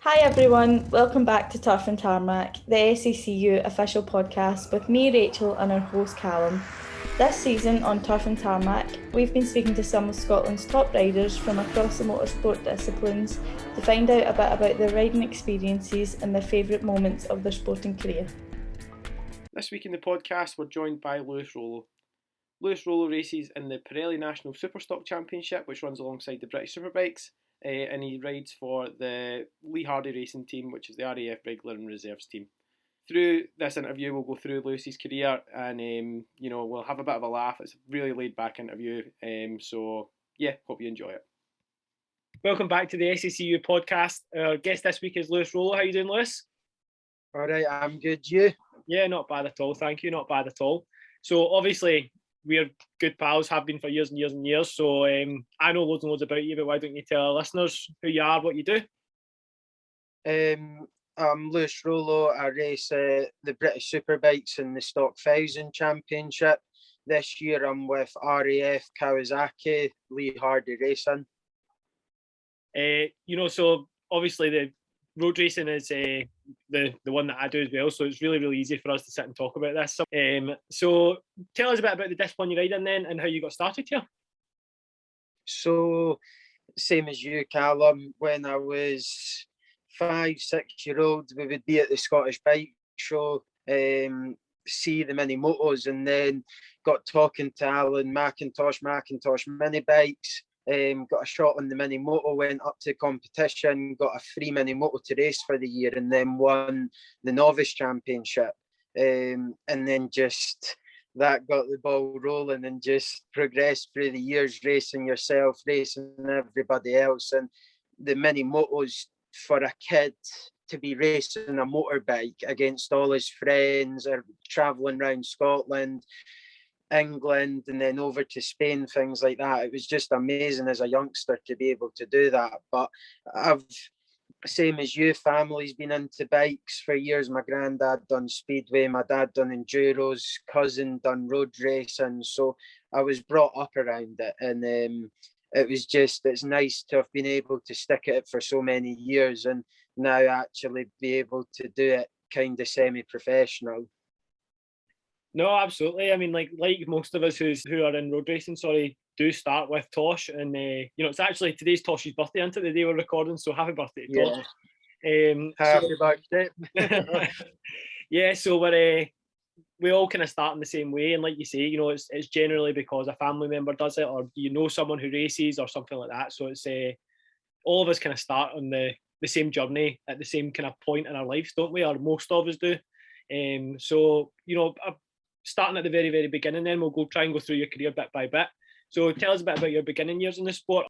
Hi everyone, welcome back to Turf and Tarmac, the SACU official podcast with me, Rachel, and our host Callum. This season on Turf and Tarmac, we've been speaking to some of Scotland's top riders from across the motorsport disciplines to find out a bit about their riding experiences and their favourite moments of their sporting career. This week in the podcast, we're joined by Lewis Rollo. Lewis Rollo races in the Pirelli National Superstock Championship, which runs alongside the British Superbikes, and he rides for the Lee Hardy racing team, which is the RAF regular and reserves team. Through this interview, we'll go through Lewis's career and we'll have a bit of a laugh. It's a really laid back interview, so hope you enjoy it. Welcome back to the SACU podcast. Our guest this week is Lewis Rollo. How you doing, Lewis? All right, I'm good. You? Yeah, not bad at all. Thank you. Not bad at all. So obviously we're good pals, have been for years and years and years. So I know loads and loads about you, but why don't you tell our listeners who you are, what you do? I'm Lewis Rollo. I race the British Superbikes in the Stock 1000 Championship. This year I'm with RAF Kawasaki, Lee Hardy Racing. So obviously the road racing is the one that I do as well, so it's really, really easy for us to sit and talk about this. So tell us a bit about the discipline you ride in then and how you got started here. So, same as you, Callum, when I was 5-6-year-old, we would be at the Scottish Bike Show, see the mini motos, and then got talking to Alan Macintosh mini bikes. Got a shot on the mini moto, went up to competition, got a free mini moto to race for the year, and then won the novice championship. And then just that got the ball rolling and just progressed through the years, racing yourself, racing everybody else. And the mini motos, for a kid to be racing a motorbike against all his friends or traveling around Scotland, England, and then over to Spain, things like that. It was just amazing as a youngster to be able to do that. But I've, same as you, family's been into bikes for years. My granddad done speedway, my dad done enduros, cousin done road racing. So I was brought up around it, and it's nice to have been able to stick at it for so many years and now actually be able to do it kind of semi-professional. No, absolutely. I mean, like most of us who are in road racing, do start with Tosh, and it's actually today's Tosh's birthday, isn't it? The day we're recording, so happy birthday to Tosh. Happy birthday. Yeah, so we all kind of start in the same way, and like you say, it's generally because a family member does it, or someone who races or something like that. So it's all of us kind of start on the same journey at the same kind of point in our lives, don't we? Or most of us do. Starting at the very, very beginning, then we'll try and go through your career bit by bit. So tell us a bit about your beginning years in the sport.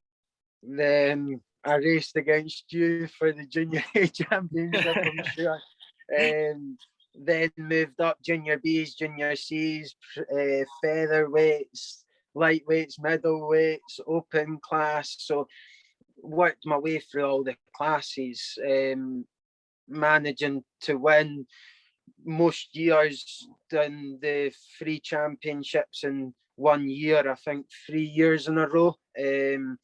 Then I raced against you for the junior A championship, I'm sure. Then moved up junior Bs, junior Cs, featherweights, lightweights, middleweights, open class. So worked my way through all the classes, managing to win most years, done the 3 championships in 1 year, I think 3 years in a row. Then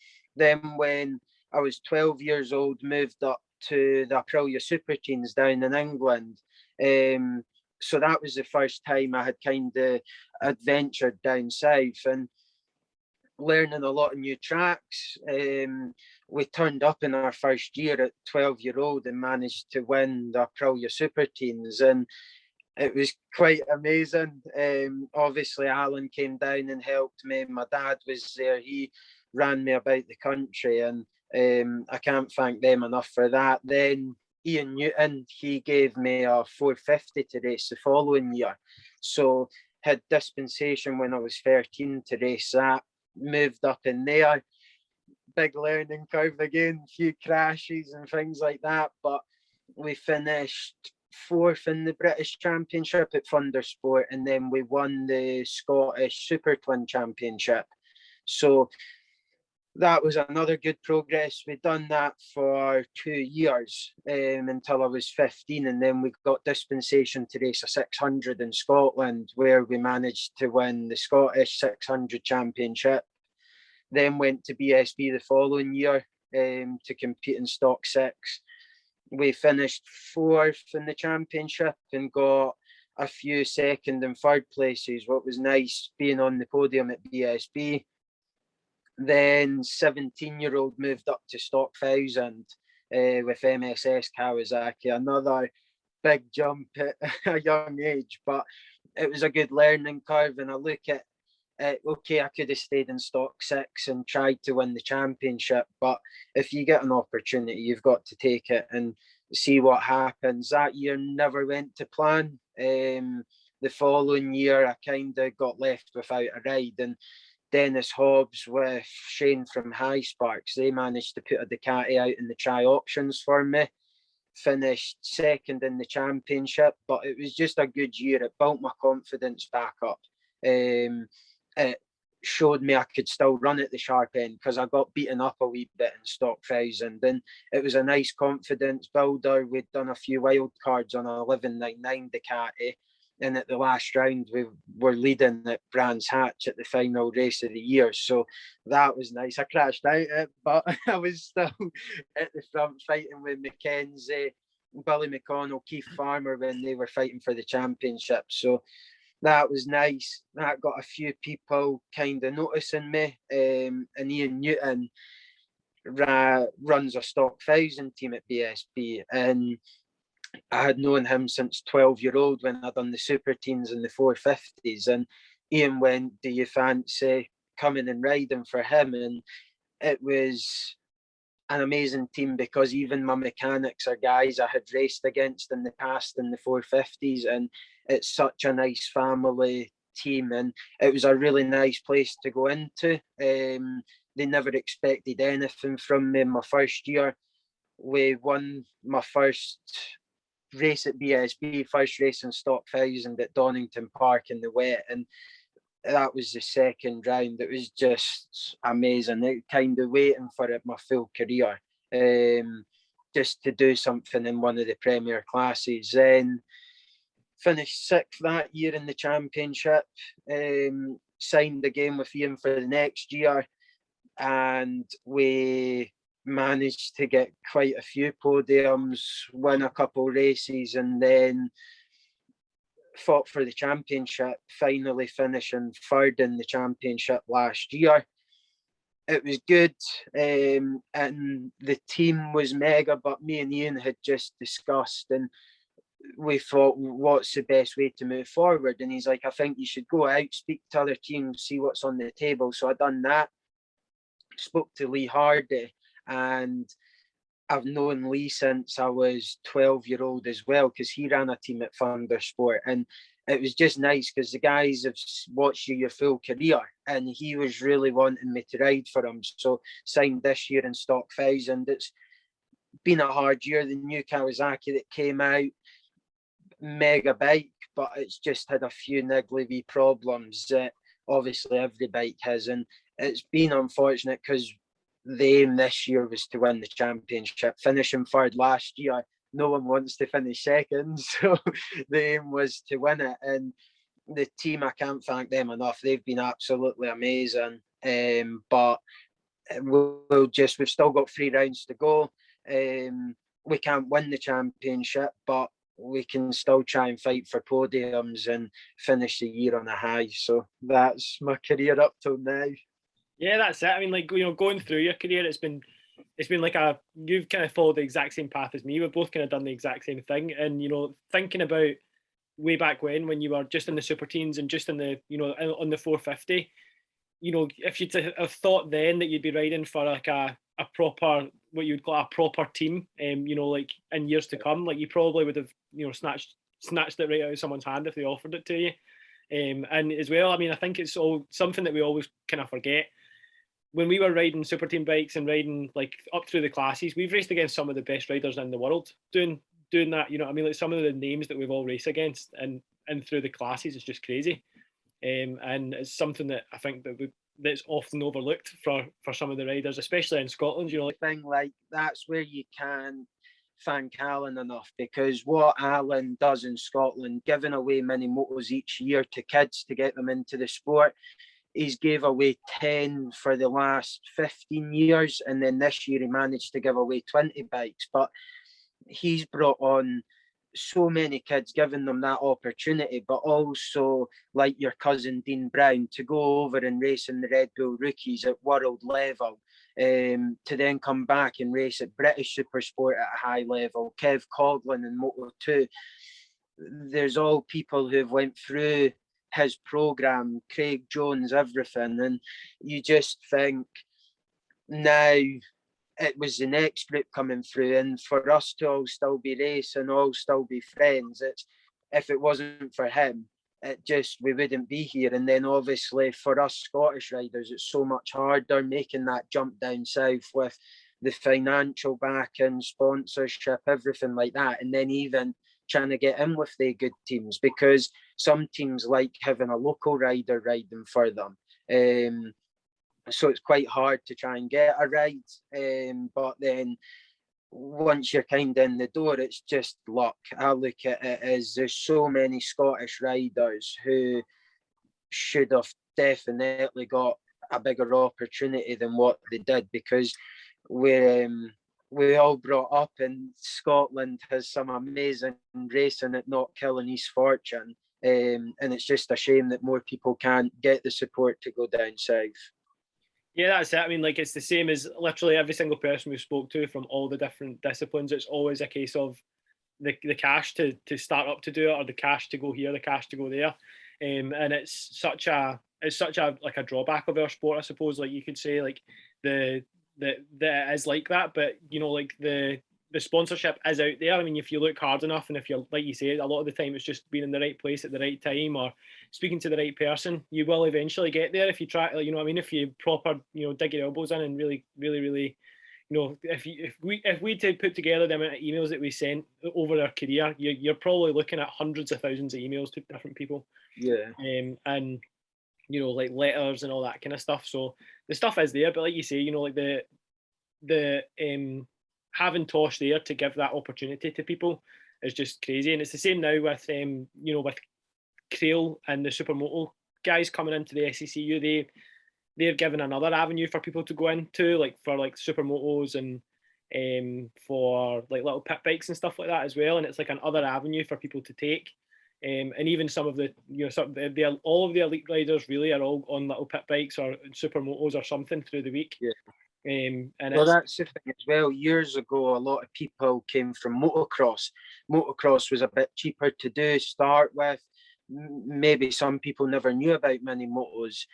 when I was 12 years old, moved up to the Aprilia Super Teens down in England. So that was the first time I had kind of adventured down south and learning a lot of new tracks. We turned up in our first year at 12-year-old and managed to win the Aprilia Super Teens, and it was quite amazing. Obviously, Alan came down and helped me. My dad was there. He ran me about the country, and I can't thank them enough for that. Then Ian Newton, he gave me a 450 to race the following year. So had dispensation when I was 13 to race that. Moved up in there. Big learning curve again, few crashes and things like that. But we finished 4th in the British Championship at Thundersport, and then we won the Scottish Super Twin Championship. So that was another good progress. We'd done that for 2 years until I was 15, and then we got dispensation to race a 600 in Scotland, where we managed to win the Scottish 600 Championship. Then went to BSB the following year to compete in Stock 6. we finished 4th in the championship and got a few second and third places. What was nice being on the podium at BSB. Then 17-year-old moved up to Stock 1000 with MSS Kawasaki. Another big jump at a young age, but it was a good learning curve. And I look at okay, I could have stayed in Stock 6 and tried to win the championship, but if you get an opportunity, you've got to take it and see what happens. That year never went to plan. The following year, I kind of got left without a ride, and Dennis Hobbs with Shane from High Sparks, they managed to put a Ducati out in the tri options for me. Finished second in the championship, but it was just a good year. It built my confidence back up. It showed me I could still run at the sharp end because I got beaten up a wee bit in Stock 1000, and it was a nice confidence builder. We'd done a few wild cards on a 1199 Ducati, and at the last round we were leading at Brands Hatch at the final race of the year, so that was nice. I crashed out it, but I was still at the front fighting with Mackenzie, Billy McConnell, Keith Farmer when they were fighting for the championship, so that was nice. That got a few people kind of noticing me. And Ian Newton runs a Stock 1000 team at BSB, and I had known him since 12-year-old when I'd done the super teens and the 450s. And Ian went, "Do you fancy coming and riding for him?" And it was an amazing team because even my mechanics are guys I had raced against in the past in the 450s, and it's such a nice family team, and it was a really nice place to go into. They never expected anything from me in my first year. We won my first race at BSB, first race in Stock 1000 at Donington Park in the wet, and that was the second round. It was just amazing. It kind of waiting for it my full career, just to do something in one of the premier classes. Then finished 6th that year in the championship. Signed the game with Ian for the next year, and we managed to get quite a few podiums, win a couple races, and then fought for the championship, finally finishing 3rd in the championship last year. It was good, and the team was mega, but me and Ian had just discussed, and we thought, what's the best way to move forward? And he's like, I think you should go out, speak to other teams, see what's on the table. So I done that, spoke to Lee Hardy, and I've known Lee since I was 12-year-old as well, because he ran a team at Thundersport, and it was just nice because the guys have watched you your full career, and he was really wanting me to ride for him. So signed this year in Stock 1000. It's been a hard year. The new Kawasaki that came out, mega bike, but it's just had a few niggly wee problems that obviously every bike has, and it's been unfortunate because the aim this year was to win the championship. Finishing 3rd last year, no one wants to finish 2nd, so the aim was to win it. And the team, I can't thank them enough. They've been absolutely amazing. But we've still got 3 rounds to go. We can't win the championship, but we can still try and fight for podiums and finish the year on a high. So that's my career up till now. Yeah, that's it. I mean, like, going through your career, it's been like you've kind of followed the exact same path as me. We've both kind of done the exact same thing. And, thinking about way back when you were just in the super teens and just in the, on the 450, if you'd have thought then that you'd be riding for like a proper, what you'd call a proper team, like in years to come, like you probably would have, snatched it right out of someone's hand if they offered it to you. And as well, I mean, I think it's all something that we always kind of forget. When we were riding super team bikes and riding like up through the classes, we've raced against some of the best riders in the world doing that. I mean, like some of the names that we've all raced against and through the classes is just crazy. And it's something that I think that's often overlooked for some of the riders, especially in Scotland. Like that's where you can thank Alan enough, because what Alan does in Scotland, giving away mini motos each year to kids to get them into the sport. He's gave away 10 for the last 15 years, and then this year he managed to give away 20 bikes. But he's brought on so many kids, giving them that opportunity, but also like your cousin Dean Brown to go over and race in the Red Bull rookies at world level, to then come back and race at British Supersport at a high level. Kev Coughlin in Moto 2. There's all people who've went through his program, Craig Jones, everything, and you just think now it was the next group coming through, and for us to all still be racing, all still be friends, it's, if it wasn't for him, it just, we wouldn't be here. And then obviously for us Scottish riders, it's so much harder making that jump down south with the financial backing, sponsorship, everything like that, and then even trying to get in with the good teams, because some teams like having a local rider riding for them. So it's quite hard to try and get a ride. But then once you're kind of in the door, it's just luck. I look at it as there's so many Scottish riders who should have definitely got a bigger opportunity than what they did, because we all brought up, and Scotland has some amazing racing at Not Killing East Fortune. And it's just a shame that more people can't get the support to go down south. Yeah, that's it. I mean, like, it's the same as literally every single person we spoke to from all the different disciplines. It's always a case of the cash to start up to do it, or the cash to go here, the cash to go there. And it's such a like a drawback of our sport, I suppose. Like, you could say, like, the it is like that, but you know, like the sponsorship is out there. I mean, if you look hard enough, and if you're, like you say, a lot of the time it's just being in the right place at the right time, or speaking to the right person, you will eventually get there if you try. You know what I mean? If you proper, you know, dig your elbows in and really, you know, if we to put together the amount of emails that we sent over our career, you're probably looking at hundreds of thousands of emails to different people. Yeah. And you know, like letters and all that kind of stuff. So the stuff is there, but like you say, you know, like the having Tosh there to give that opportunity to people is just crazy. And it's the same now with you know, with Crail and the Supermoto guys coming into the SACU. They're given another avenue for people to go into, like for like supermotos and for like little pit bikes and stuff like that as well. And it's like another avenue for people to take. And even some of the, you know, some all of the elite riders really are all on little pit bikes or supermotos or something through the week. Yeah. And well, that's the thing as well. Years ago, a lot of people came from motocross. Motocross was a bit cheaper to do, start with. Maybe some people never knew about mini motos,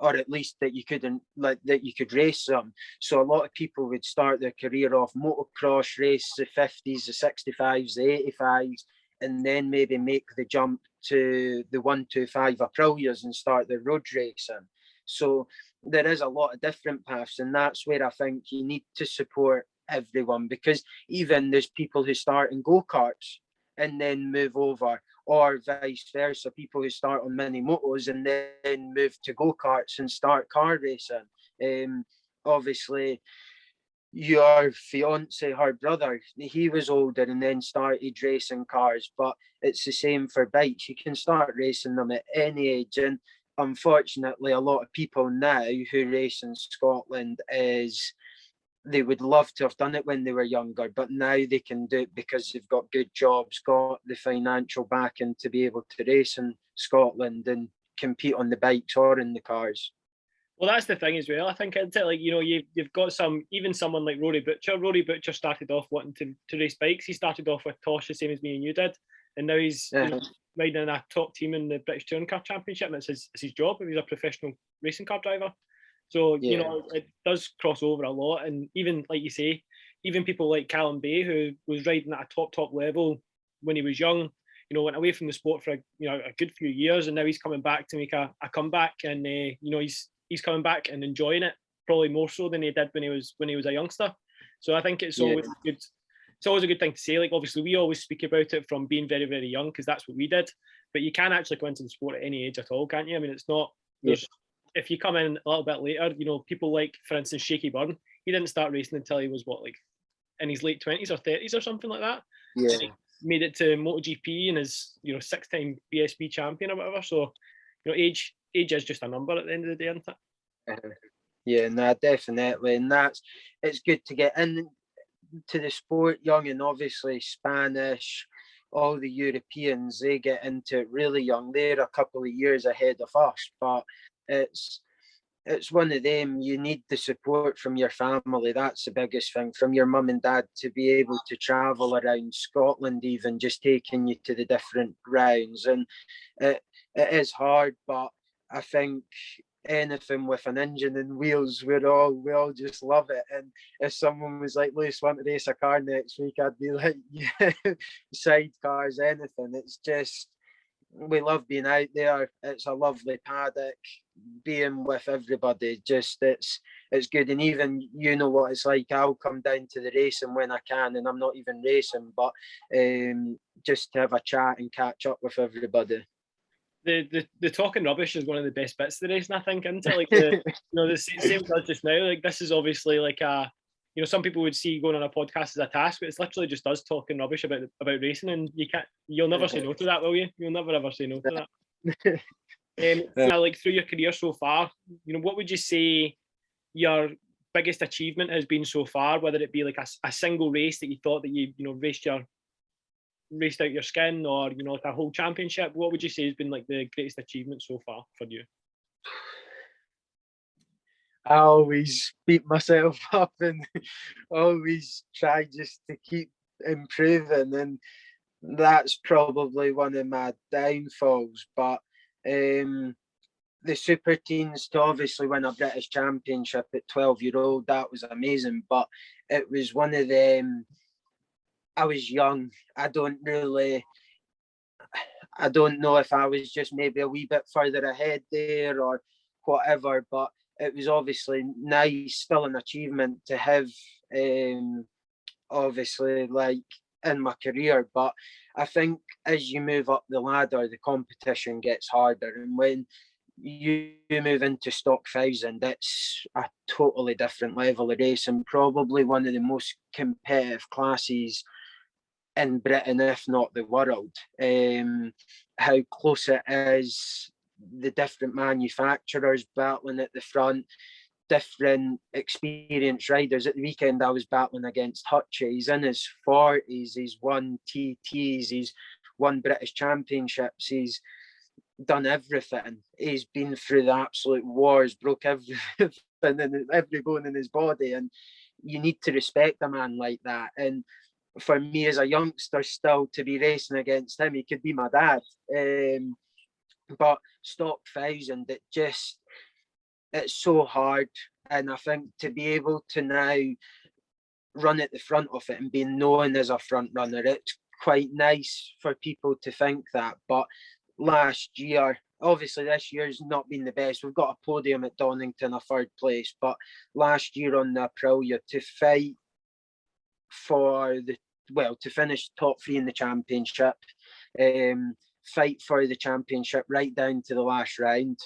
or at least that you couldn't, like, that you could race them. So a lot of people would start their career off motocross, race the 50s, the 65s, the 85s, and then maybe make the jump to the 125 Aprilias and start their road racing. So there is a lot of different paths, and that's where I think you need to support everyone, because even there's people who start in go-karts and then move over, or vice versa, people who start on mini motos and then move to go-karts and start car racing. Obviously your fiance, her brother, he was older and then started racing cars, but it's the same for bikes. You can start racing them at any age, and unfortunately a lot of people now who race in Scotland is they would love to have done it when they were younger, but now they can do it because they've got good jobs, got the financial backing to be able to race in Scotland and compete on the bikes or in the cars. well, that's the thing as well. I think it's like, you know, you've got even someone like Rory Butcher. Rory Butcher started off wanting to race bikes. He started off with Tosh, the same as me and you did, and now he's you know, riding in a top team in the British Touring Car Championship, and it's his job. He's a professional racing car driver. So you know, it does cross over a lot. And even like you say, even people like Callum Bay, who was riding at a top level when he was young, you know, went away from the sport for a good few years, and now he's coming back to make a comeback, and you know, he's coming back and enjoying it probably more so than he did when he was a youngster. So I think it's always good. It's always a good thing to say. Like, obviously, we always speak about it from being very, very young, because that's what we did. But you can actually go into the sport at any age at all, can't you? I mean, it's not. If you come in a little bit later, you know, people like, for instance, Shaky Byrne, he didn't start racing until he was like in his late 20s or 30s or something like that. Yeah. And he made it to MotoGP and is, you know, 6-time BSB champion or whatever. So, you know, age is just a number at the end of the day, isn't it? Yeah, no, definitely. And it's good to get in. to the sport young, and obviously Spanish, all the Europeans, they get into it really young. They're a couple of years ahead of us, but it's one of them. You need the support from your family. That's the biggest thing, from your mum and dad, to be able to travel around Scotland, even just taking you to the different rounds. And it is hard, but I think anything with an engine and wheels, we all just love it. And if someone was like, Lewis, want to race a car next week, I'd be like, yeah, sidecars, anything. It's just, we love being out there. It's a lovely paddock, being with everybody. Just it's good. And even, you know what it's like, I'll come down to the racing when I can, and I'm not even racing, but just to have a chat and catch up with everybody. The talking rubbish is one of the best bits of the racing, I think, isn't it? Like the same as just now. Like, this is obviously like a, some people would see going on a podcast as a task, but it's literally just us talking rubbish about racing, and you'll never say no to that, will you? You'll never ever say no to that. Now, like, through your career so far, what would you say your biggest achievement has been so far? Whether it be like a single race that you thought that you raced out your skin, or like a whole championship, what would you say has been like the greatest achievement so far for you? I always beat myself up and always try just to keep improving, and that's probably one of my downfalls. But the super teens, to obviously win a British Championship at 12-year-old, that was amazing. But it was one of them, I was young. I don't know if I was just maybe a wee bit further ahead there or whatever, but it was obviously nice, still an achievement to have, obviously, like, in my career. But I think as you move up the ladder, the competition gets harder, and when you move into stock 1000, it's a totally different level of racing, probably one of the most competitive classes in Britain, if not the world. How close it is, the different manufacturers battling at the front, different experienced riders. At the weekend, I was battling against Hutchie. He's in his 40s. He's won TTs. He's won British Championships. He's done everything. He's been through the absolute wars, broke everything and every bone in his body. And you need to respect a man like that. And for me as a youngster still to be racing against him, he could be my dad. But stock 1000, it's so hard. And I think to be able to now run at the front of it and being known as a front runner, it's quite nice for people to think that. But last year, obviously this year's not been the best. We've got a podium at Donington, a third place, but last year on the Aprilia, to fight to finish top 3 in the championship, fight for the championship right down to the last round,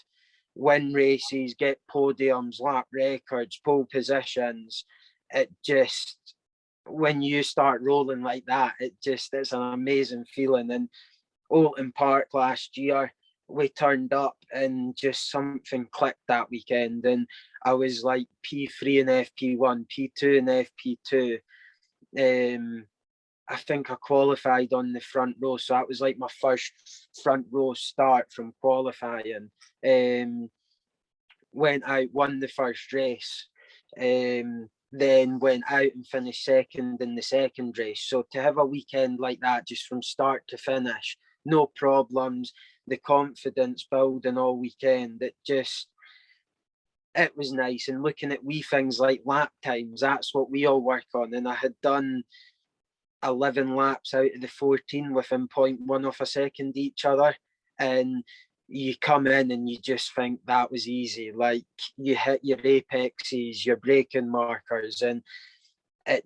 win races, get podiums, lap records, pole positions. It just, when you start rolling like that, it's an amazing feeling. And Oulton Park last year, we turned up and just something clicked that weekend, and I was like P3 in FP1, P2 in FP2. I think I qualified on the front row, so that was like my first front row start from qualifying. Went out, won the first race, then went out and finished second in the second race. So to have a weekend like that, just from start to finish, no problems, the confidence building all weekend, it was nice. And looking at wee things like lap times, that's what we all work on. And I had done 11 laps out of the 14 within 0.1 of a second each other. And you come in and you just think that was easy. Like, you hit your apexes, your braking markers, and it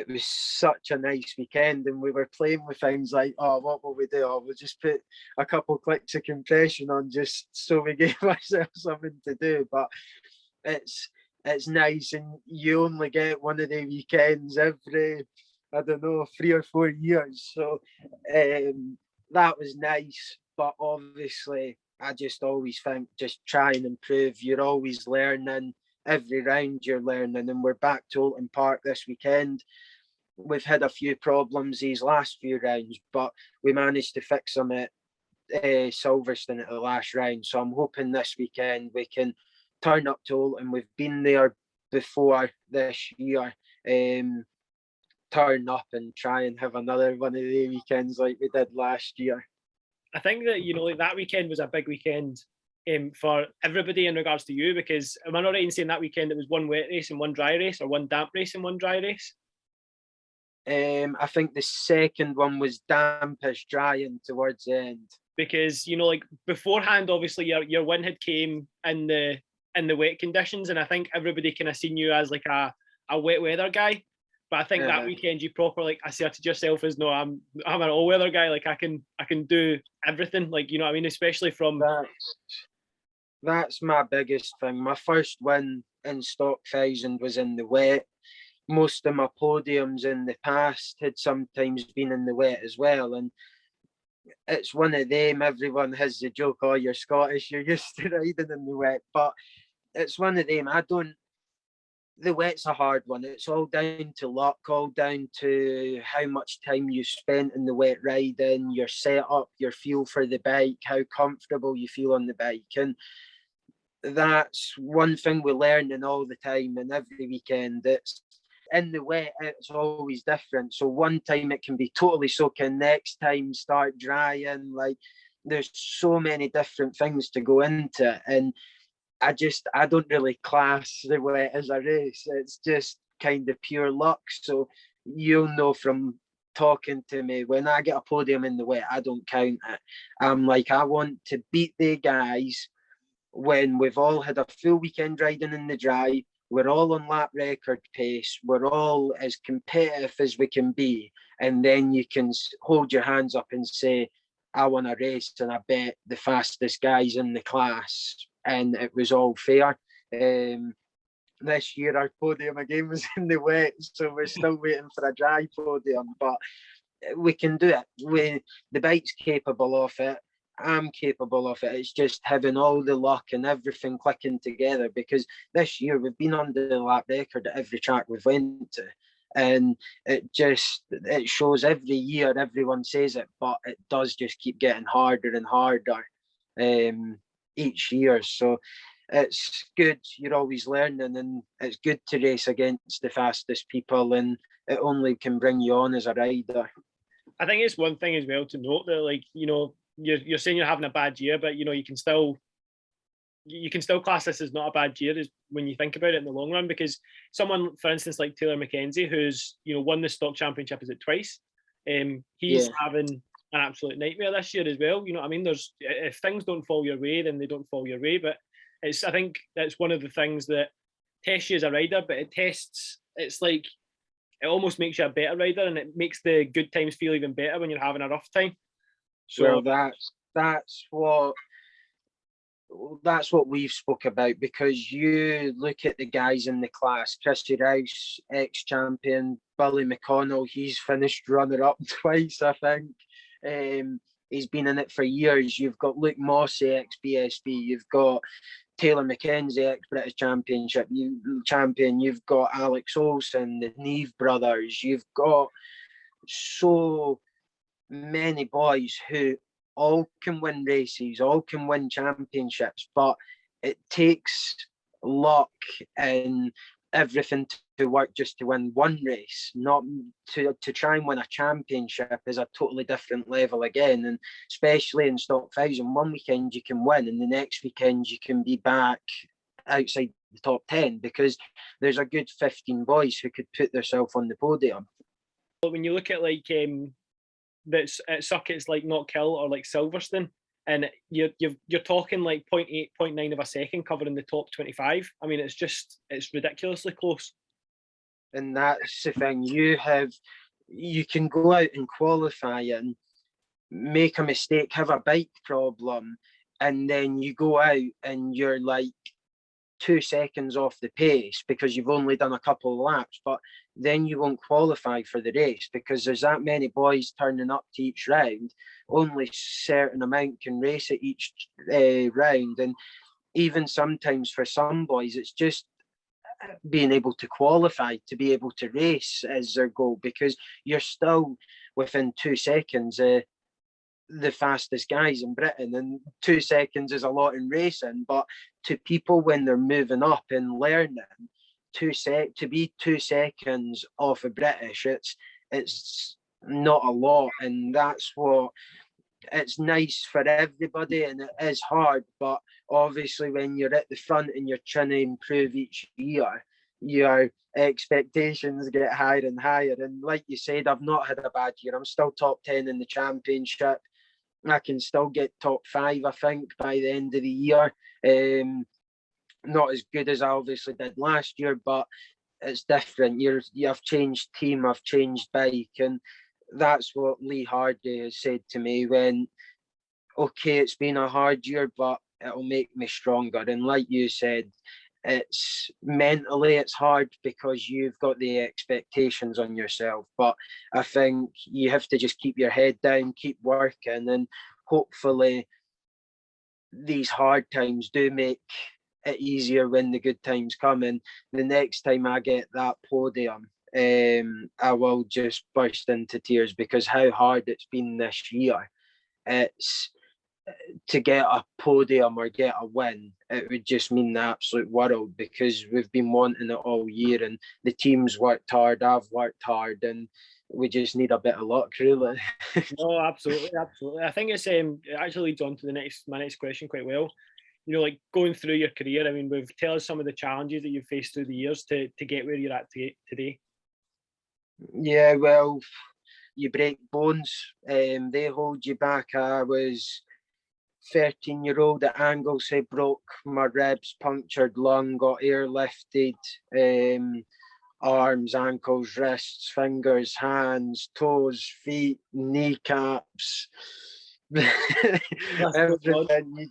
was such a nice weekend. And we were playing with things like, oh, what will we do? Oh, we'll just put a couple clicks of compression on just so we gave ourselves something to do. But it's nice, and you only get one of the weekends every, I don't know, 3 or 4 years. So that was nice. But obviously, I just always think, just try and improve. You're always learning. every round you're learning, and we're back to Oulton Park this weekend. We've had a few problems these last few rounds, but we managed to fix them at Silverstone at the last round. So I'm hoping this weekend we can turn up to Oulton. We've been there before this year. Turn up and try and have another one of the weekends like we did last year. I think that, you know, like that weekend was a big weekend for everybody in regards to you, because am I not right in saying that weekend it was one wet race and one dry race, or one damp race and one dry race? I think the second one was dampish drying towards the end. Because, you know, like beforehand, obviously your win had came in the wet conditions, and I think everybody kind of seen you as like a wet weather guy. But I think that weekend you proper like asserted yourself as, no, I'm an all weather guy. Like I can do everything. Like, you know what I mean? Especially from that's my biggest thing. My first win in Stock 1000 was in the wet. Most of my podiums in the past had sometimes been in the wet as well. And it's one of them, everyone has the joke, oh, you're Scottish, you're used to riding in the wet. But it's one of them, the wet's a hard one. It's all down to luck, all down to how much time you spent in the wet riding, your setup, your feel for the bike, how comfortable you feel on the bike. And that's one thing we're learning all the time, and every weekend it's in the wet, it's always different. So one time it can be totally soaking, next time start drying. Like there's so many different things to go into, and I don't really class the wet as a race. It's just kind of pure luck. So you'll know from talking to me, when I get a podium in the wet, I don't count it. I'm like, I want to beat the guys when we've all had a full weekend riding in the dry. We're all on lap record pace. We're all as competitive as we can be. And then you can hold your hands up and say, I won a race and I bet the fastest guys in the class. And it was all fair. This year, our podium again was in the wet. So we're still waiting for a dry podium. But we can do it. The bike's capable of it. I'm capable of it. It's just having all the luck and everything clicking together, because this year we've been under the lap record at every track we've went to, and it shows every year. Everyone says it, but it does just keep getting harder and harder each year. So it's good. You're always learning, and it's good to race against the fastest people, and it only can bring you on as a rider. I think it's one thing as well to note that, like, you know, you're saying you're having a bad year, but you know you can still class this as not a bad year as when you think about it in the long run, because someone, for instance, like Taylor McKenzie, who's, you know, won the stock championship, is it twice? He's having an absolute nightmare this year as well. You know what I mean? There's, if things don't fall your way, then they don't fall your way. But I think that's one of the things that tests you as a rider, but it's like it almost makes you a better rider, and it makes the good times feel even better when you're having a rough time. So that's what we've spoke about, because you look at the guys in the class. Christy Rouse, ex-champion, Billy McConnell, he's finished runner-up twice, I think. He's been in it for years. You've got Luke Mossy, ex-BSB. You've got Taylor McKenzie, ex-British Championship champion. You've got Alex Olsen, the Neve brothers. You've got so many boys who all can win races, all can win championships, but it takes luck and everything to work just to win one race. Not to try and win a championship is a totally different level again. And especially in Stock 1000, one weekend you can win, and the next weekend you can be back outside the top 10, because there's a good 15 boys who could put themselves on the podium. When you look at like that's at circuits like Knockhill or like Silverstone, and you're talking like 0.8, 0.9 of a second covering the top 25. I mean, it's ridiculously close. And that's the thing. You can go out and qualify and make a mistake, have a bike problem, and then you go out and you're like 2 seconds off the pace because you've only done a couple of laps, but then you won't qualify for the race because there's that many boys turning up to each round. Only a certain amount can race at each round, and even sometimes for some boys it's just being able to qualify, to be able to race is their goal, because you're still within 2 seconds the fastest guys in Britain, and 2 seconds is a lot in racing, but to people when they're moving up and learning, to be 2 seconds off a British, it's not a lot, and that's what it's nice for everybody, and it is hard, but obviously when you're at the front and you're trying to improve each year, your expectations get higher and higher. And like you said, I've not had a bad year. I'm still top 10 in the championship. I can still get top 5, I think, by the end of the year. Not as good as I obviously did last year, but it's different. You've changed team, I've changed bike, and that's what Lee Hardy has said to me when, okay, it's been a hard year, but it'll make me stronger. And like you said, it's mentally it's hard because you've got the expectations on yourself. But I think you have to just keep your head down, keep working, and hopefully these hard times do make it easier when the good times come. And the next time I get that podium, I will just burst into tears, because how hard it's been this year. It's to get a podium or get a win, it would just mean the absolute world, because we've been wanting it all year, and the team's worked hard, I've worked hard, and we just need a bit of luck, really. No, absolutely, absolutely. I think it's it actually leads on to my next question quite well. You know, like going through your career, I mean, tell us some of the challenges that you've faced through the years to get where you're at today. Yeah, well, you break bones, they hold you back. I was 13-year-old at Anglesey, broke my ribs, punctured lung, got airlifted, arms, ankles, wrists, fingers, hands, toes, feet, kneecaps, everything.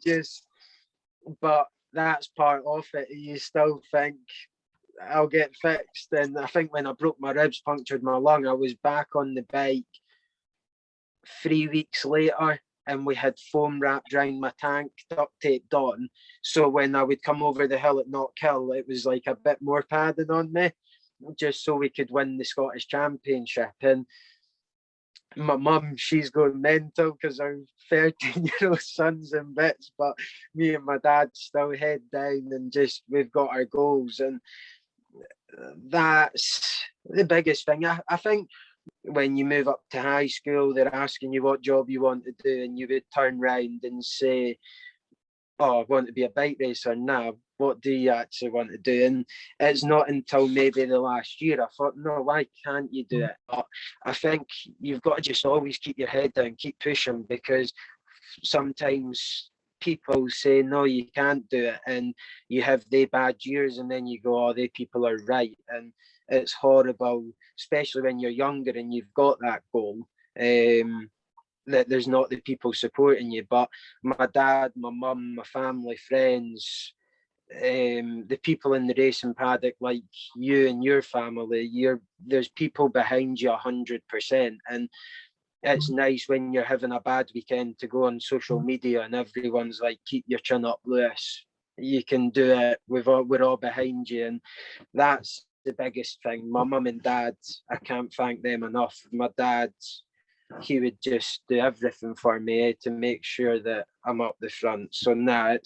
But that's part of it. You still think I'll get fixed. And I think when I broke my ribs, punctured my lung, I was back on the bike 3 weeks later, and we had foam wrapped around my tank, duct taped on. So when I would come over the hill at Knockhill, it was like a bit more padding on me, just so we could win the Scottish Championship. And my mum, she's going mental because our 13-year-old son's in bits, but me and my dad still head down and just, we've got our goals. And that's the biggest thing. I think when you move up to high school, they're asking you what job you want to do, and you would turn round and say, oh, I want to be a bike racer. Now, what do you actually want to do? And it's not until maybe the last year I thought, no, why can't you do it? But I think you've got to just always keep your head down, keep pushing, because sometimes people say, no, you can't do it. And you have the bad years, and then you go, oh, they people are right. And it's horrible, especially when you're younger and you've got that goal. That there's not the people supporting you. But my dad, my mum, my family, friends, the people in the racing paddock, like you and your family, there's people behind you 100%. And it's nice when you're having a bad weekend to go on social media and everyone's like, keep your chin up, Lewis. You can do it. We're all behind you. And that's the biggest thing. My mum and dad, I can't thank them enough. My dad, he would just do everything for me to make sure that I'm up the front. So now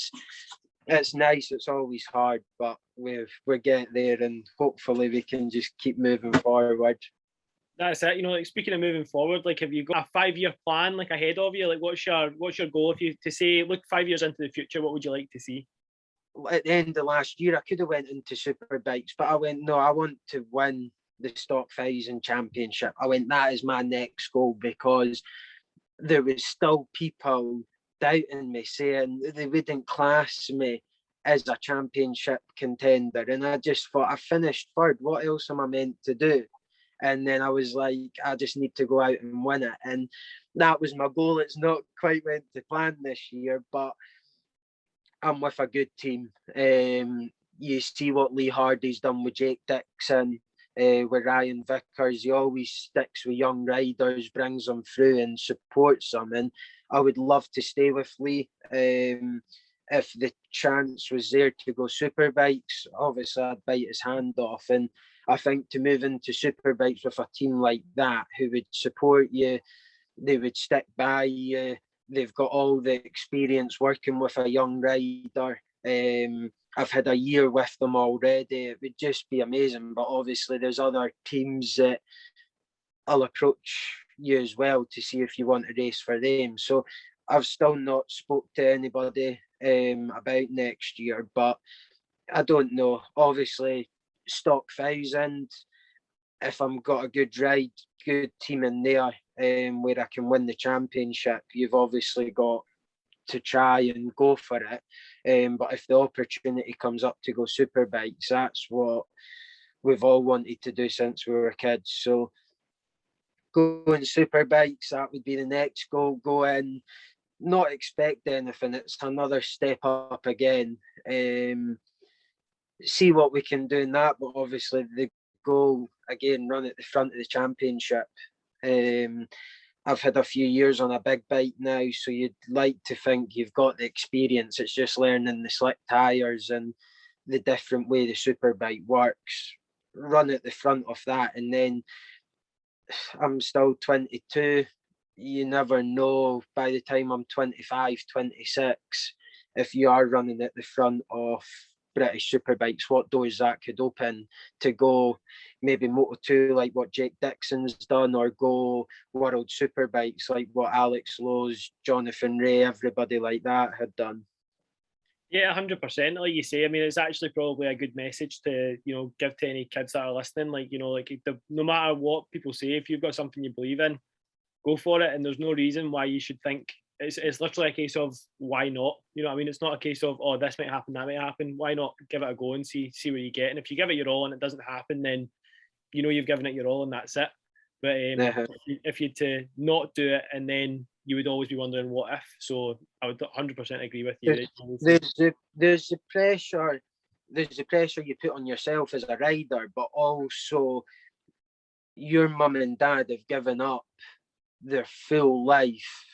it's nice. It's always hard, but we're getting there, and hopefully we can just keep moving forward. That's it. You know, like speaking of moving forward, like have you got a 5-year plan like ahead of you? Like what's your goal? If you to say, look 5 years into the future, what would you like to see? At the end of last year, I could have went into Superbikes, but I went, no, I want to win the Stock 1000 Championship. I went, that is my next goal, because there was still people doubting me, saying they wouldn't class me as a championship contender. And I just thought, I finished third. What else am I meant to do? And then I was like, I just need to go out and win it. And that was my goal. It's not quite went to plan this year, but I'm with a good team. You see what Lee Hardy's done with Jake Dixon, with Ryan Vickers. He always sticks with young riders, brings them through and supports them. And I would love to stay with Lee. if the chance was there to go superbikes, obviously I'd bite his hand off. And I think to move into superbikes with a team like that, who would support you, they would stick by you, they've got all the experience working with a young rider. I've had a year with them already. It would just be amazing. But obviously, there's other teams that I'll approach you as well to see if you want to race for them. So I've still not spoke to anybody about next year, but I don't know. Obviously, stock 1,000. If I'm got a good ride, good team in there, where I can win the championship, you've obviously got to try and go for it. But if the opportunity comes up to go superbikes, that's what we've all wanted to do since we were kids. So going superbikes, that would be the next goal. Go in, not expect anything. It's another step up again. See what we can do in that, but obviously the goal again, run at the front of the championship. I've had a few years on a big bike now, so you'd like to think you've got the experience. It's just learning the slick tyres and the different way the superbike works. Run at the front of that, and then I'm still 22. You never know by the time I'm 25, 26, if you are running at the front of British Superbikes, what doors that could open to go maybe Moto2 like what Jake Dixon's done, or go World Superbikes like what Alex Lowe's, Jonathan Ray, everybody like that had done. Yeah, 100%. Like you say, I mean, it's actually probably a good message to, give to any kids that are listening. Like, no matter what people say, if you've got something you believe in, go for it. And there's no reason why you should think it's literally a case of why not? You know what I mean? It's not a case of, oh, this might happen, that might happen. Why not give it a go and see where you get? And if you give it your all and it doesn't happen, then you've given it your all and that's it. But if you to not do it, and then you would always be wondering what if. So I would 100% agree with you. There's the pressure. There's the pressure you put on yourself as a rider, but also your mum and dad have given up their full life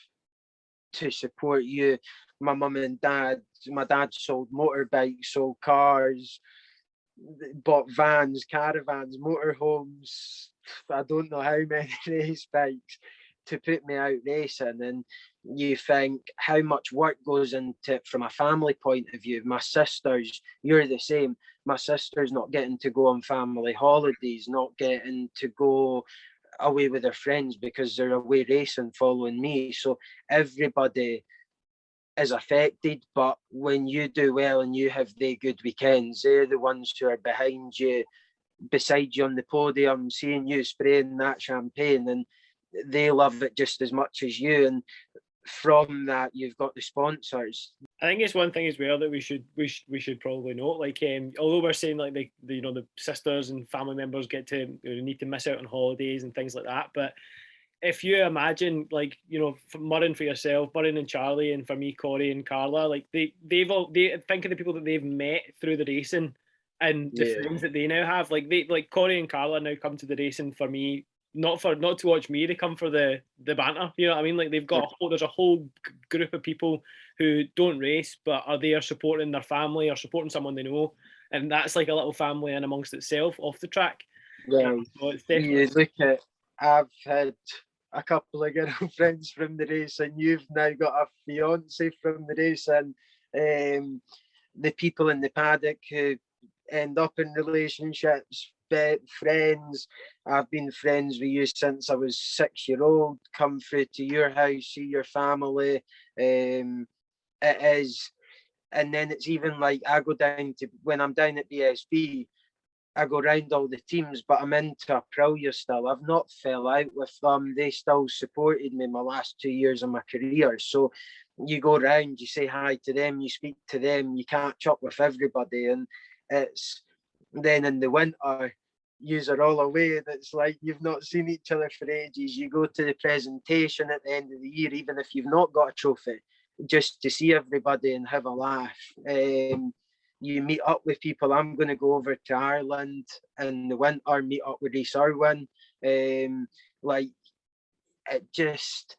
to support you. My mum and dad, my dad sold motorbikes, sold cars, bought vans, caravans, motorhomes. I don't know how many race bikes to put me out racing. And you think how much work goes into it from a family point of view. My sisters, you're the same. My sister's not getting to go on family holidays, not getting to go away with their friends because they're away racing following me. So everybody is affected, but when you do well and you have the good weekends, they're the ones who are behind you, beside you on the podium, seeing you spraying that champagne, and they love it just as much as you. And from that, you've got the sponsors. I think it's one thing as well that we should probably note. Like, although we're saying like the sisters and family members get to need to miss out on holidays and things like that, but if you imagine, like, Murren for yourself, Murren and Charlie, and for me, Corey and Carla, like they think of the people that they've met through the racing and the friends that they now have. Like Corey and Carla now come to the racing for me, not to watch me. They come for the banter. You know what I mean? Like there's a whole group of people who don't race but are there supporting their family or supporting someone they know, and that's like a little family in amongst itself off the track. Yeah, so it's definitely. You look at. I've had a couple of girlfriends from the race, and you've now got a fiance from the race, and the people in the paddock who end up in relationships, friends. I've been friends with you since I was 6-year-old. Come through to your house, see your family. It is, and then it's even like I go down to when I'm down at BSB. I go round all the teams, but I'm into Aprilia still. I've not fell out with them. They still supported me my last 2 years of my career. So you go round, you say hi to them, you speak to them, you catch up with everybody. And it's then in the winter, yous are all away. That's like you've not seen each other for ages. You go to the presentation at the end of the year, even if you've not got a trophy, just to see everybody and have a laugh. You meet up with people. I'm going to go over to Ireland in the winter, meet up with Rhys Irwin. Like, it just,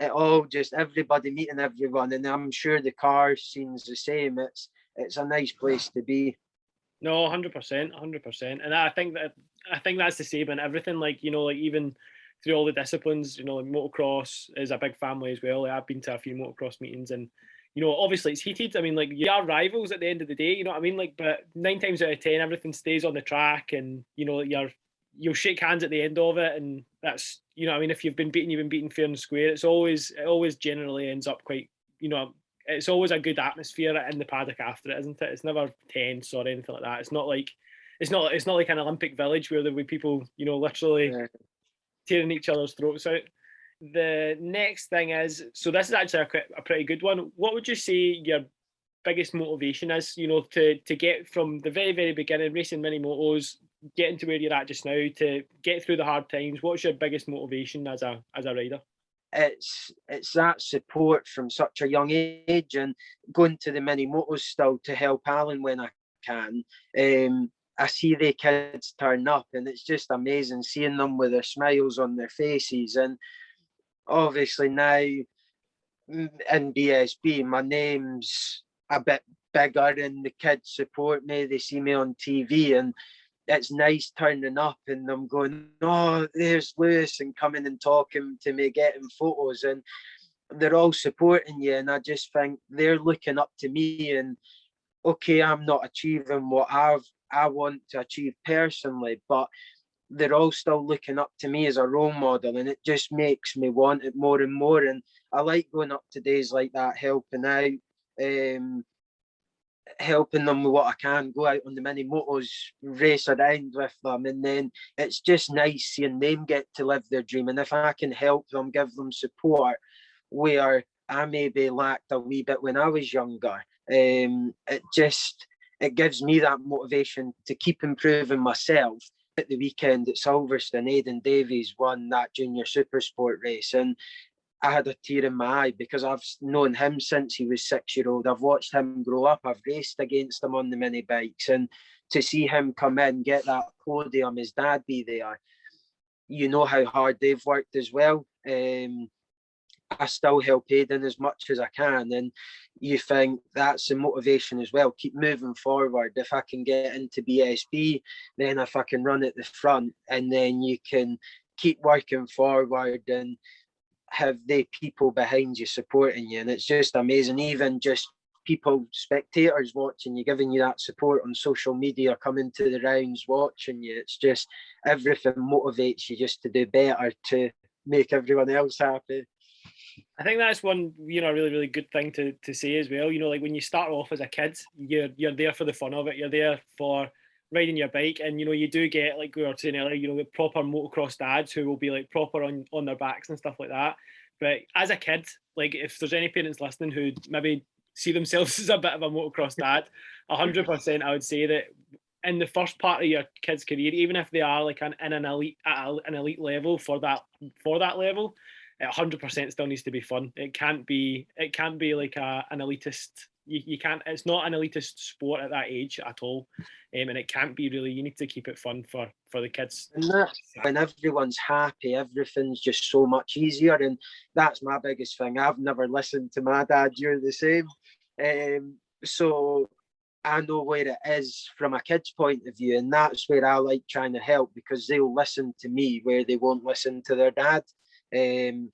it all just everybody meeting everyone, and I'm sure the car scene's the same. It's a nice place to be. No, 100%, 100%, and I think that's the same in everything. Like, you know, like even through all the disciplines, you know, like motocross is a big family as well. Like, I've been to a few motocross meetings, and you know, obviously it's heated. I mean, like you are rivals at the end of the day. You know what I mean? Like, but 9 times out of 10, everything stays on the track, and you know, you'll shake hands at the end of it, and that's, you know what I mean. If you've been beaten fair and square. It always generally ends up quite, you know, it's always a good atmosphere in the paddock after it, isn't it? It's never tense or anything like that. It's not like like an Olympic village where there would be people, you know, literally tearing each other's throats out. The next thing is, so this is actually a pretty good one. What would you say your biggest motivation is, you know, to get from the very, very beginning, racing mini motos, getting to where you're at just now, to get through the hard times? What's your biggest motivation as a rider? It's that support from such a young age, and going to the mini motos still to help Alan when I can. I see the kids turn up, and it's just amazing seeing them with their smiles on their faces. And obviously now in BSB, my name's a bit bigger, and the kids support me. They see me on TV, and it's nice turning up and them going, oh, there's Lewis, and coming and talking to me, getting photos, and they're all supporting you. And I just think they're looking up to me, and okay, I'm not achieving what I want to achieve personally, but they're all still looking up to me as a role model, and it just makes me want it more and more. And I like going up to days like that, helping out, helping them with what I can, go out on the mini motos, race around with them, and then it's just nice seeing them get to live their dream. And if I can help them, give them support where I maybe lacked a wee bit when I was younger, it gives me that motivation to keep improving myself. At the weekend at Silverstone, Aidan Davies won that junior super sport race, and I had a tear in my eye because I've known him since he was 6 years old. I've watched him grow up. I've raced against him on the mini bikes, and to see him come in, get that podium, his dad be there, you know how hard they've worked as well. I still help Aidan as much as I can, and you think that's the motivation as well. Keep moving forward. If I can get into BSB, then if I can run at the front, and then you can keep working forward and have the people behind you supporting you. And it's just amazing. Even just people, spectators watching you, giving you that support on social media, coming to the rounds, watching you. It's just everything motivates you just to do better, to make everyone else happy. I think that's one, you know, really, really good thing to say as well. You know, like when you start off as a kid, you're there for the fun of it. You're there for riding your bike, and you know, you do get, like we were saying earlier, you know, the proper motocross dads who will be like proper on their backs and stuff like that. But as a kid, like if there's any parents listening who maybe see themselves as a bit of a motocross dad, 100% I would say that in the first part of your kid's career, even if they are like an elite level for that level, it 100% still needs to be fun. It can't be like an elitist. You can't. It's not an elitist sport at that age at all, and it can't be really. You need to keep it fun for the kids. And that's when everyone's happy, everything's just so much easier. And that's my biggest thing. I've never listened to my dad. You're the same. So I know where it is from a kid's point of view, and that's where I like trying to help, because they'll listen to me where they won't listen to their dad. And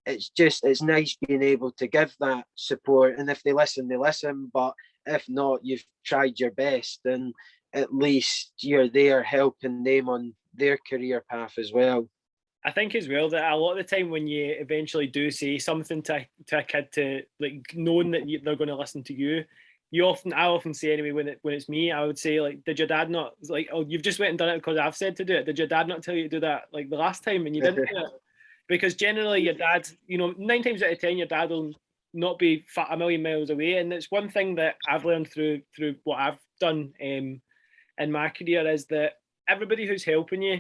it's nice being able to give that support, and if they listen, they listen, but if not, you've tried your best, and at least you're there helping them on their career path as well. I think as well that a lot of the time when you eventually do say something to a kid, to like knowing that they're going to listen to you, I often say anyway, when it's me, I would say, like, did your dad not, like, oh, you've just went and done it because I've said to do it. Did your dad not tell you to do that like the last time and you didn't do it? Because generally your dad, you know, 9 times out of 10, your dad will not be a million miles away. And it's one thing that I've learned through what I've done in my career, is that everybody who's helping you,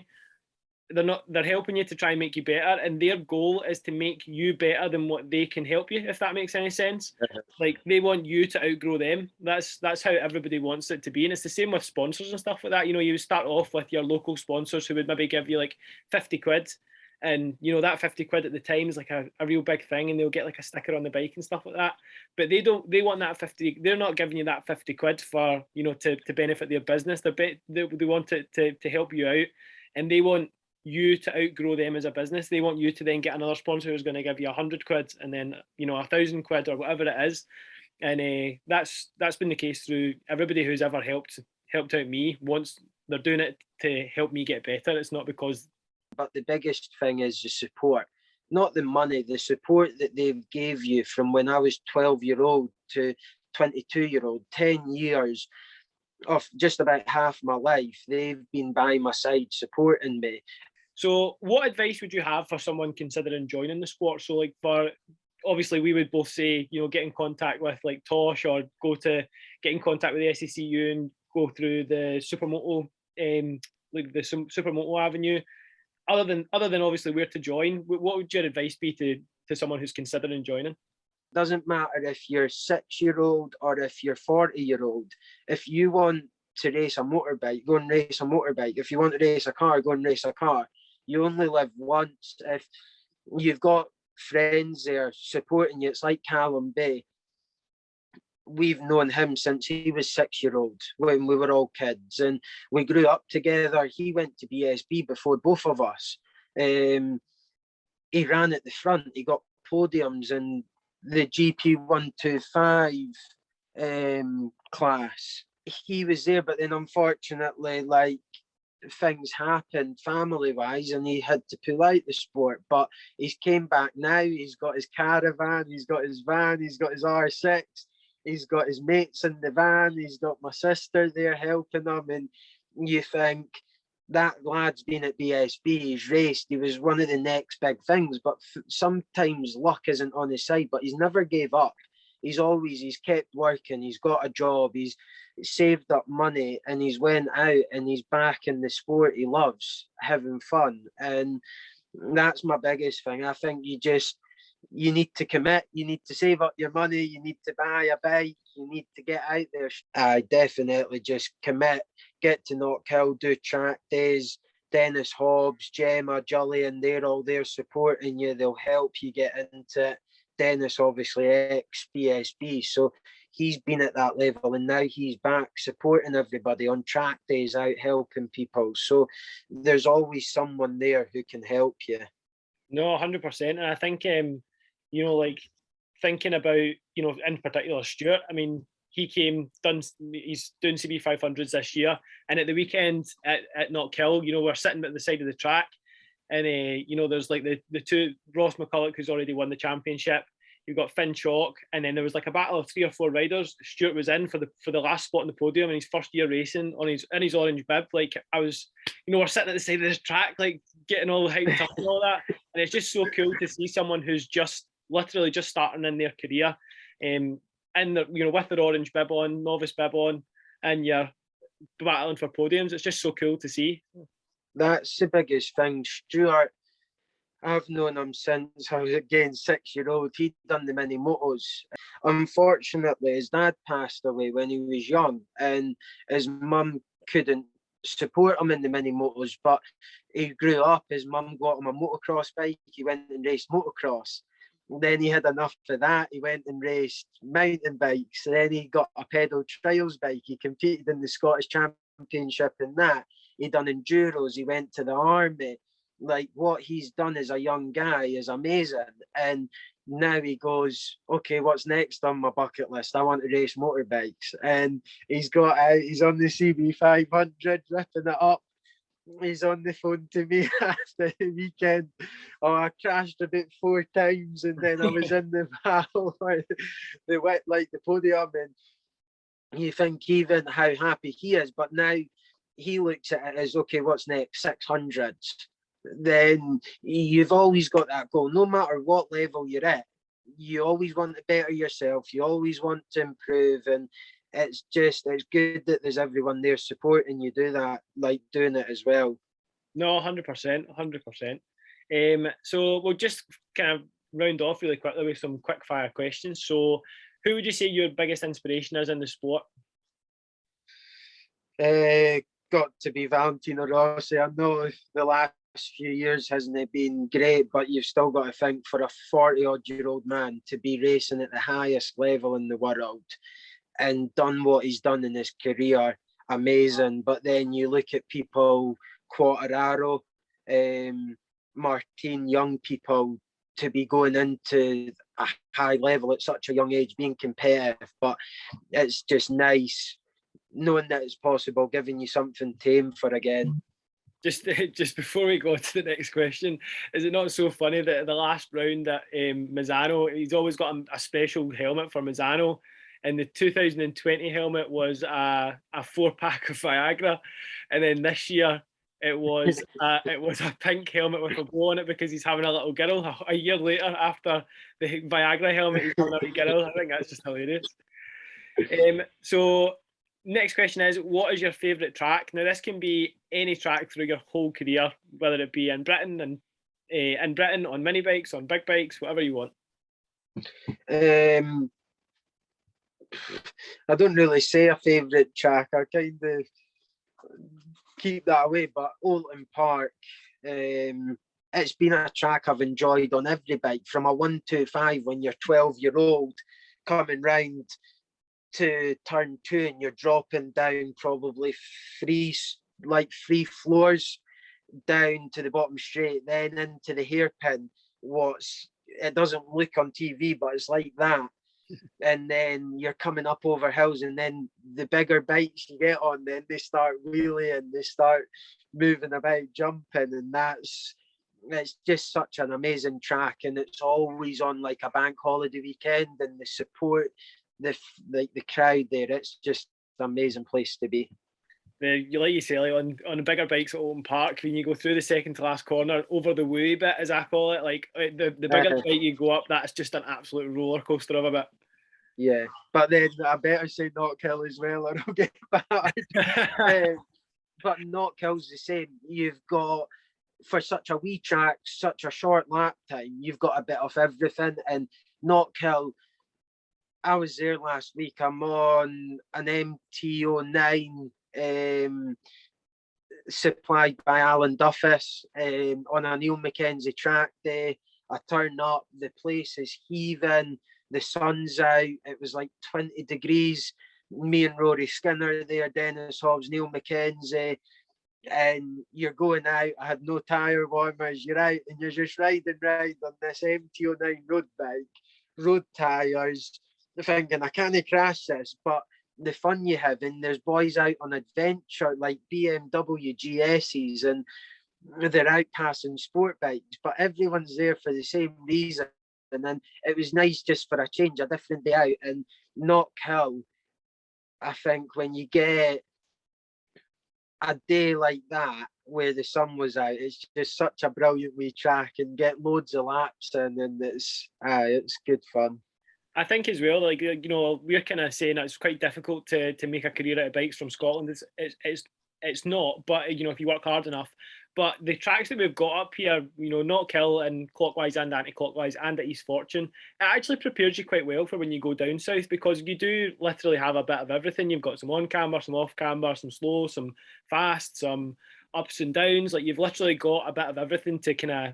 they're helping you to try and make you better, and their goal is to make you better than what they can help you, if that makes any sense. Like they want you to outgrow them. That's how everybody wants it to be. And it's the same with sponsors and stuff like that. You know, you start off with your local sponsors who would maybe give you like 50 quid, And, you know, that 50 quid at the time is like a real big thing, and they'll get like a sticker on the bike and stuff like that. But they want that 50, they're not giving you that 50 quid for, you know, to benefit their business. They want it to help you out, and they want you to outgrow them as a business. They want you to then get another sponsor who's going to give you 100 quid and then, you know, 1,000 quid or whatever it is. And that's been the case through everybody who's ever helped out me. Once they're doing it to help me get better, it's not because. But the biggest thing is the support, not the money, the support that they gave you from when I was 12-year-old to 22-year-old, 10 years of just about half my life. They've been by my side supporting me. So what advice would you have for someone considering joining the sport? So like, for obviously we would both say, you know, get in contact with like Tosh, or get in contact with the SACU and go through the Supermoto, like the Supermoto avenue. Other than obviously where to join, what would your advice be to someone who's considering joining? Doesn't matter if you're 6-year-old or if you're 40-year-old. If you want to race a motorbike, go and race a motorbike. If you want to race a car, go and race a car. You only live once. If you've got friends there supporting you, it's like Callum Bay. We've known him since he was 6-year-old, when we were all kids, and we grew up together. He went to BSB before both of us. He ran at the front. He got podiums in the GP 125 class. He was there, but then unfortunately, like, things happened family wise, and he had to pull out the sport. But he's came back now. He's got his caravan, he's got his van, he's got his R6, he's got his mates in the van, he's got my sister there helping him. And you think, that lad's been at BSB, he's raced, he was one of the next big things. But sometimes luck isn't on his side, but he's never gave up. He's kept working, he's got a job, he's saved up money, and he's went out and he's back in the sport he loves, having fun. And that's my biggest thing. I think you need to commit, you need to save up your money, you need to buy a bike, you need to get out there. I definitely just commit, get to Knockhill, do track days. Dennis Hobbs, Gemma, Julian, they're all there supporting you. They'll help you get into it. Dennis, obviously, ex-BSB, so he's been at that level, and now he's back supporting everybody on track days, out helping people. So there's always someone there who can help you. No, 100%. And I think, you know, like, thinking about, you know, in particular, Stuart, I mean, he's doing CB 500s this year. And at the weekend at Knockhill, you know, we're sitting at the side of the track. And, you know, there's like the two, Ross McCulloch, who's already won the championship. You've got Finn Chalk. And then there was like a battle of 3 or 4 riders. Stuart was in for the last spot on the podium in his first year racing in his orange bib. Like, I was, you know, we're sitting at the side of this track, like getting all hyped up and all that. And it's just so cool to see someone who's just literally just starting in their career, and you know, with their orange bib on, novice bib on, and you're battling for podiums. It's just so cool to see. That's the biggest thing. Stuart, I've known him since I was, again, 6-year-old. He'd done the mini motos. Unfortunately, his dad passed away when he was young, and his mum couldn't support him in the mini motos. But he grew up, his mum got him a motocross bike. He went and raced motocross. Then he had enough of that. He went and raced mountain bikes. Then he got a pedal trials bike. He competed in the Scottish Championship in that. He done enduros. He went to the army. Like, what he's done as a young guy is amazing. And now he goes, okay, what's next on my bucket list? I want to race motorbikes. And he's got out, he's on the CB 500, ripping it up. He's on the phone to me after the weekend. Oh, I crashed about 4 times, and then I was in the battle for the podium. And you think even how happy he is, but now he looks at it as, okay, what's next? 600s. Then you've always got that goal, no matter what level you're at. You always want to better yourself. You always want to improve, and it's good that there's everyone there supporting you do that, like doing it as well. No, 100%, 100%. So we'll just kind of round off really quickly with some quick fire questions. So who would you say your biggest inspiration is in the sport? Got to be Valentino Rossi. I know the last few years hasn't it been great, but you've still got to think for a 40-odd-year-old man to be racing at the highest level in the world and done what he's done in his career, amazing. But then you look at people, Quartararo, Martin, young people, to be going into a high level at such a young age, being competitive. But it's just nice knowing that it's possible, giving you something to aim for again. Just before we go to the next question, is it not so funny that the last round that Mazzano, he's always got a special helmet for Mazzano, and the 2020 helmet was a 4-pack of Viagra, and then this year it was a pink helmet with a bow on it because he's having a little girl. A year later, after the Viagra helmet, he's having a wee girl. I think that's just hilarious. So next question is, what is your favourite track? Now, this can be any track through your whole career, whether it be in Britain and in Britain on mini bikes, on big bikes, whatever you want. I don't really say a favourite track. I kind of keep that away. But Oulton Park, it's been a track I've enjoyed on every bike, from a 125 when you're 12-year-old coming round to turn 2 and you're dropping down probably three floors down to the bottom straight, then into the hairpin. It doesn't look on TV, but it's like that. And then you're coming up over hills, and then the bigger bikes you get on, then they start wheeling, they start moving about, jumping, and it's just such an amazing track. And it's always on like a bank holiday weekend, and the support, the crowd there, it's just an amazing place to be. Like you say, like on the bigger bikes at Oulton Park, when you go through the second to last corner over the wooey bit, as I call it, like the bigger bike you go up, that's just an absolute roller coaster of a bit. Yeah, but then I better say Knockhill as well, or I'll get back. But Knockhill's the same. You've got, for such a wee track, such a short lap time, you've got a bit of everything. And Knockhill, I was there last week. I'm on an MT09 supplied by Alan Duffus on a Neil Mackenzie track day. I turn up, the place is heaving, the sun's out, it was like 20 degrees. Me and Rory Skinner there, Dennis Hobbs, Neil Mackenzie, and you're going out. I had no tyre warmers. You're out and you're just riding around on this MT09 road bike, road tyres, thinking I can't crash this. But the fun you have, and there's boys out on adventure like BMW GSs, and they're out passing sport bikes, but everyone's there for the same reason. And then it was nice just for a change, a different day out. And Knockhill, I think when you get a day like that where the sun was out, it's just such a brilliant wee track, and get loads of laps in, and it's good fun. I think as well, like, you know, we're kind of saying that it's quite difficult to make a career out of bikes from Scotland. It's not, but you know, if you work hard enough. But the tracks that we've got up here, you know, Knockhill and clockwise and anti-clockwise and at East Fortune, it actually prepares you quite well for when you go down south, because you do literally have a bit of everything. You've got some on camber, some off camber, some slow, some fast, some ups and downs. Like, you've literally got a bit of everything to kind of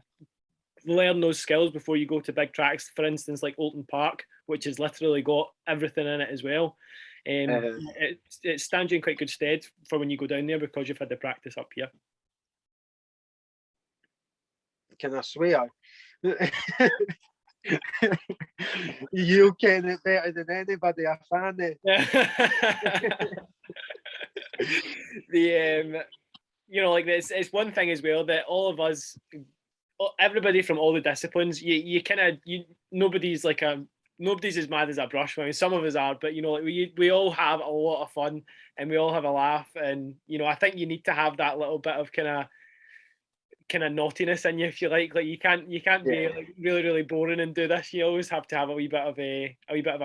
learn those skills before you go to big tracks. For instance, like Oulton Park, which has literally got everything in it as well. It stands you in quite good stead for when you go down there, because you've had the practice up here. Can I swear? You ken it better than anybody, I find it. You know, like, it's one thing as well that all of us, everybody from all the disciplines, nobody's as mad as a brush. I mean, some of us are, but you know, like, we all have a lot of fun, and we all have a laugh. And you know, I think you need to have that little bit of kind of naughtiness in you, if you like. Like, you can't be like really, really boring and do this. You always have to have a wee bit of a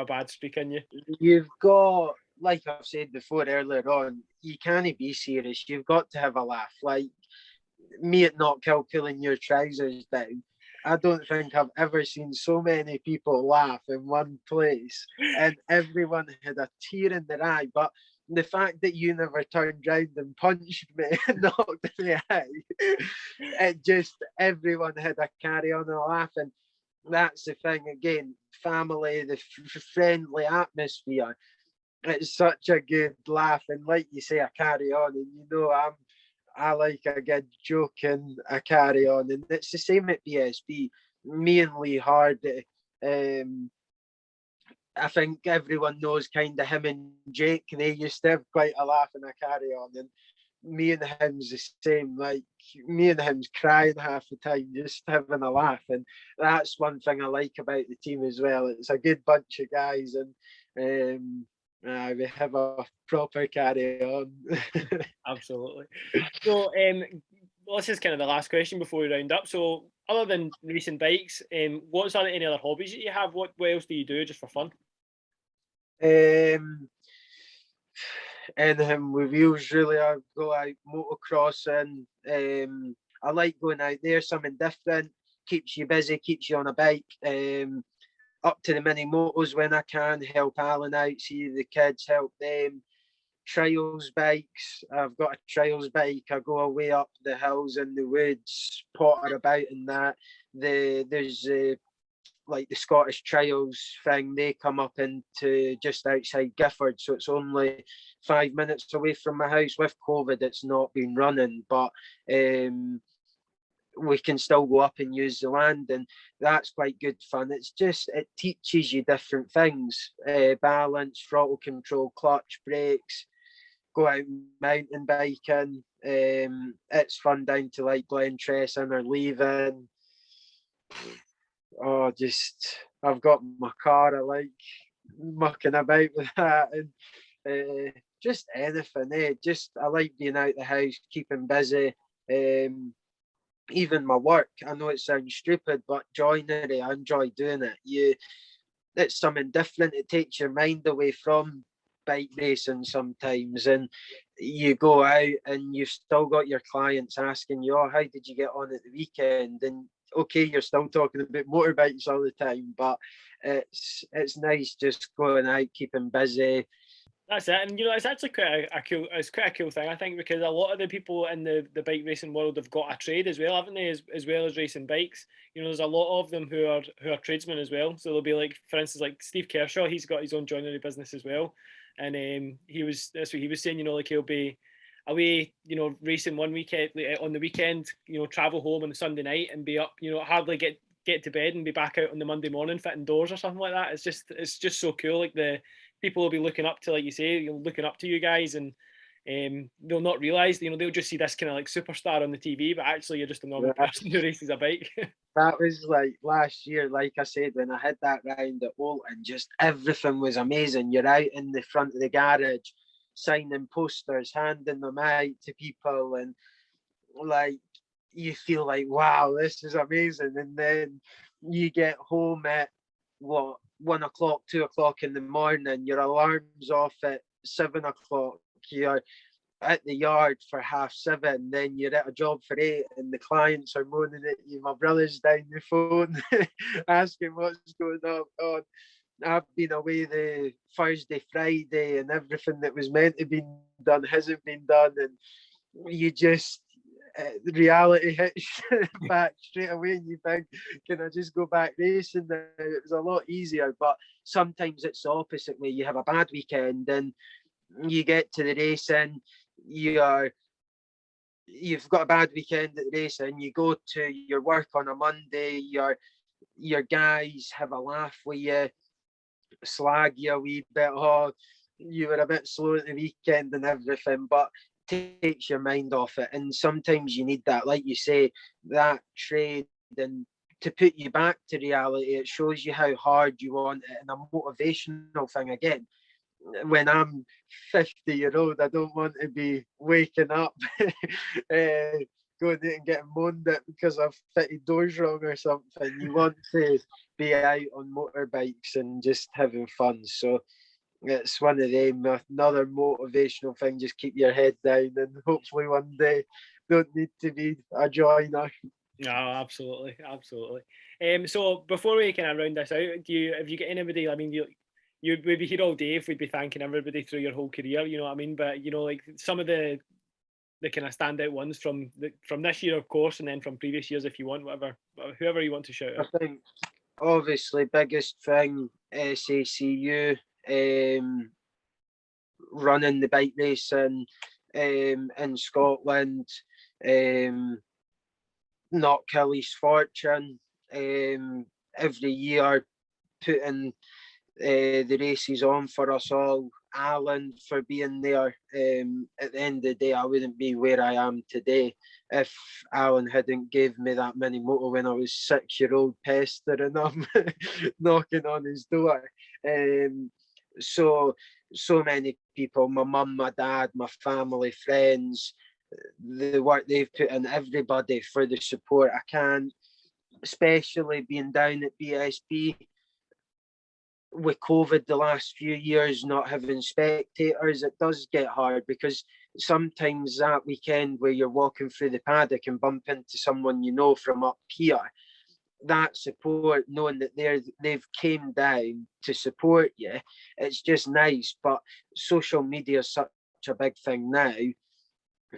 bad streak in you. You've got, like I've said before earlier on, you can't be serious. You've got to have a laugh. Like me at Knockhill pulling your trousers down, I don't think I've ever seen so many people laugh in one place, and everyone had a tear in their eye. But the fact that you never turned round and punched me and knocked me out, it just, everyone had a carry on and a laugh. And that's the thing again, family, the friendly atmosphere. It's such a good laugh. And like you say, a carry on. And I like a good joke and a carry on. And it's the same at BSB. Me and Lee Hardy, I think everyone knows kind of him and Jake. They used to have quite a laugh and a carry on. And me and him's the same. Like, me and him's crying half the time, just having a laugh. And that's one thing I like about the team as well. It's a good bunch of guys, and we have a proper carry on. Absolutely. So, this is kind of the last question before we round up. So, other than racing bikes, what's any other hobbies that you have? What else do you do just for fun? Anything with wheels, really. I go out motocrossing. I like going out there, something different, keeps you busy, keeps you on a bike. Up to the mini motos when I can, help Alan out, see the kids, help them. Trials bikes. I've got a trials bike. I go away up the hills in the woods, potter about in that. There's like the Scottish Trials thing. They come up into just outside Gifford, so it's only 5 minutes away from my house. With COVID, it's not been running, but we can still go up and use the land, and that's quite good fun. It's just, it teaches you different things: balance, throttle control, clutch, brakes. Go out mountain biking. It's fun down to like Glen-Tresson or Leaving. Oh, just, I've got my car. I like mucking about with that, and just anything. Just, I like being out the house, keeping busy. Even my work. I know it sounds stupid, but joinery, I enjoy doing it. It's something different. It takes your mind away from bike racing sometimes, and you go out and you've still got your clients asking you, "Oh, how did you get on at the weekend?" And okay, you're still talking about motorbikes all the time, but it's nice just going out, keeping busy. That's it, and it's actually quite a cool thing, I think, because a lot of the people in the bike racing world have got a trade as well, haven't they? As well as racing bikes, there's a lot of them who are tradesmen as well. So they'll be like, for instance, like Steve Kershaw, he's got his own joinery business as well, and that's what he was saying. Like he'll be away, racing one weekend on the weekend, travel home on the Sunday night and be up, hardly get to bed and be back out on the Monday morning fitting doors or something like that. It's just so cool. Like the people will be looking up to, like you say, looking up to you guys, and they'll not realise, they'll just see this kind of like superstar on the TV, but actually you're just a normal person who races a bike. That was like last year, like I said, when I had that round at Bolton, just everything was amazing. You're out in the front of the garage, signing posters, handing them out to people, and like, you feel like, wow, this is amazing. And then you get home at 1 o'clock, 2 o'clock in the morning, your alarm's off at 7 o'clock, you're at the yard for 7:30, then you're at a job for 8, and the clients are moaning at you. My brother's down the phone asking what's going on. I've been away the Thursday, Friday, and everything that was meant to be done hasn't been done, and you just, the reality hits back straight away, and you think, can I just go back racing now? It was a lot easier, but sometimes it's the opposite way. You have a bad weekend and you get to the racing, you've got a bad weekend at the racing, you go to your work on a Monday, your guys have a laugh with you, slag you a wee bit, oh, you were a bit slow at the weekend and everything, but takes your mind off it. And sometimes you need that, like you say, that trade, and to put you back to reality. It shows you how hard you want it, and a motivational thing again. When I'm 50-year-old, I don't want to be waking up going out and getting moaned at because I've fitted doors wrong or something. You want to be out on motorbikes and just having fun. So it's one of them, another motivational thing. Just keep your head down, and hopefully one day don't need to be a joiner. No, absolutely. So before we kind of round this out, have you got anybody? I mean, You'd be here all day if we'd be thanking everybody through your whole career, you know what I mean? But, you know, like some of the kind of standout ones from this year, of course, and then from previous years, if you want, whoever you want to shout out. I think obviously biggest thing, SACU, running the bike racing in Scotland, not Kelly's fortune, every year putting the races on for us all. Alan for being there. At the end of the day, I wouldn't be where I am today if Alan hadn't gave me that mini moto when I was 6-year-old pestering him, knocking on his door. So many people, my mum, my dad, my family, friends, the work they've put in, everybody for the support. I can't, especially being down at BSB, with COVID the last few years, not having spectators, it does get hard because sometimes that weekend where you're walking through the paddock and bump into someone you know from up here, that support, knowing that they've came down to support you, it's just nice. But social media is such a big thing now.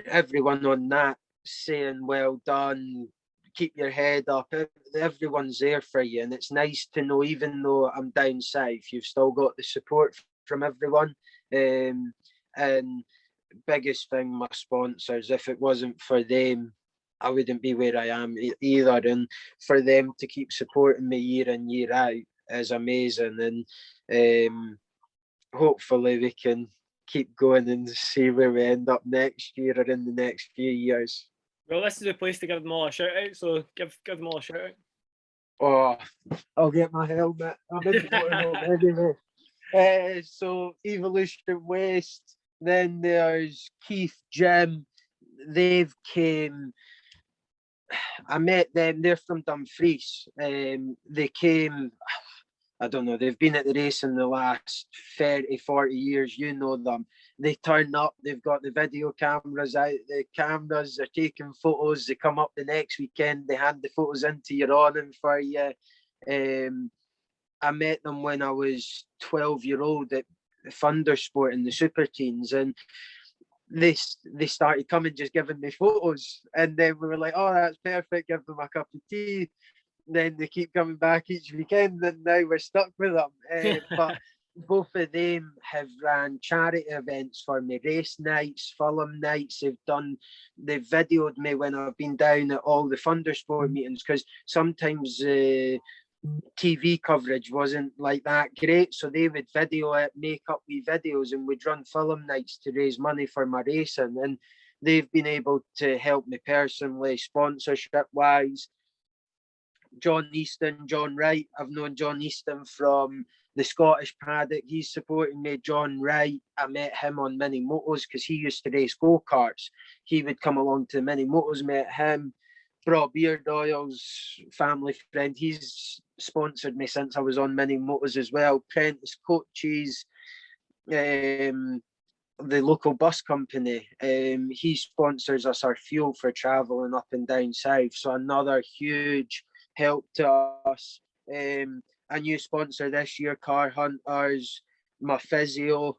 Everyone on that saying well done, keep your head up, everyone's there for you, and it's nice to know even though I'm down south, you've still got the support from everyone. And biggest thing, my sponsors, if it wasn't for them, I wouldn't be where I am either, and for them to keep supporting me year in year out is amazing. And hopefully we can keep going and see where we end up next year or in the next few years. Well, this is the place to give them all a shout out, so give them all a shout out. Oh, I'll get my helmet. I'm in motorhome anyway. So Evolution West, then there's Keith, Jim. They've came. I met them. They're from Dumfries. They came. I don't know, they've been at the race in the last 30, 40 years, you know them. They turn up, they've got the video cameras out, the cameras are taking photos, they come up the next weekend, they hand the photos into your awning for you. I met them when I was 12-year-old at Thundersport in the Super Teens, and they started coming just giving me photos, and then we were like, oh, that's perfect, give them a cup of tea. Then they keep coming back each weekend, and now we're stuck with them. But both of them have ran charity events for me, race nights, Fulham nights. They've videoed me when I've been down at all the Thundersport meetings, because sometimes TV coverage wasn't like that great, so they would video it, make up wee videos, and we'd run Fulham nights to raise money for my racing. And they've been able to help me personally, sponsorship wise. John Easton, John Wright. I've known John Easton from the Scottish paddock. He's supporting me. John Wright, I met him on mini motos because he used to race go-karts. He would come along to mini motos, met him. Rob Beardoyle's family friend. He's sponsored me since I was on mini motos as well. Prentice Coaches, the local bus company. He sponsors us our fuel for travelling up and down south. So another huge help to us. A new sponsor this year, Car Hunters, my physio,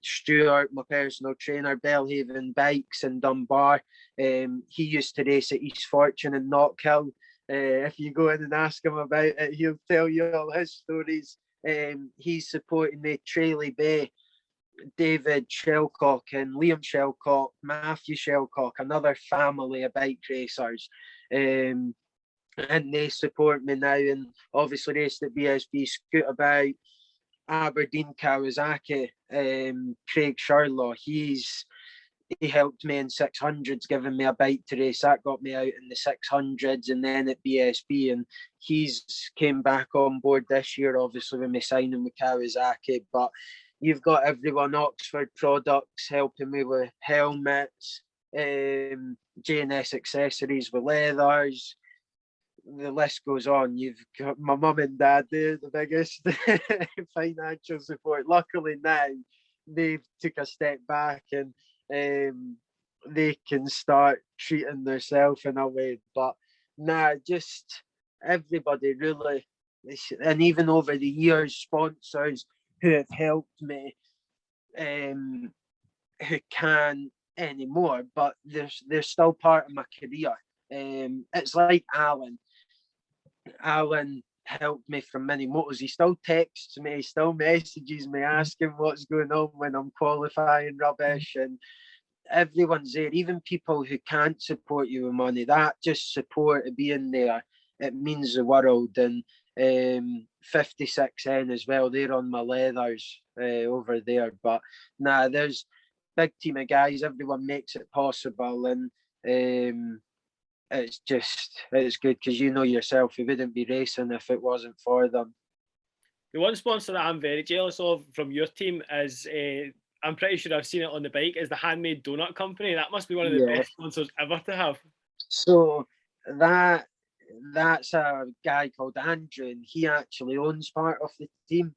Stuart, my personal trainer, Bellhaven Bikes in Dunbar. He used to race at East Fortune and Knockhill. If you go in and ask him about it, he'll tell you all his stories. He's supporting me, Tralee Bay, David Shelcock and Liam Shelcock, Matthew Shelcock, another family of bike racers. And they support me now, and obviously raced at BSB Scootabout, Aberdeen Kawasaki. Craig Sherlaw, he helped me in 600s, giving me a bike to race. That got me out in the 600s and then at BSB, and he's came back on board this year, obviously, with me signing with Kawasaki. But you've got everyone, Oxford Products, helping me with helmets, J&S Accessories with leathers. The list goes on. You've got my mum and dad there, the biggest financial support. Luckily now they've took a step back, and they can start treating themselves in a way. But just everybody really. And even over the years, sponsors who have helped me, who can't anymore, but they're still part of my career. It's like Alan. Alan helped me from many motos. He still texts me, he still messages me asking what's going on when I'm qualifying rubbish, and everyone's there, even people who can't support you with money. That just support of being there, it means the world. And 56N as well, they're on my leathers over there. But nah, there's big team of guys, everyone makes it possible, and it's good because you know yourself, you wouldn't be racing if it wasn't for them. The one sponsor that I'm very jealous of from your team is, I'm pretty sure I've seen it on the bike, is the Handmade Donut Company. That must be one of the best sponsors ever to have. So that's a guy called Andrew, and he actually owns part of the team.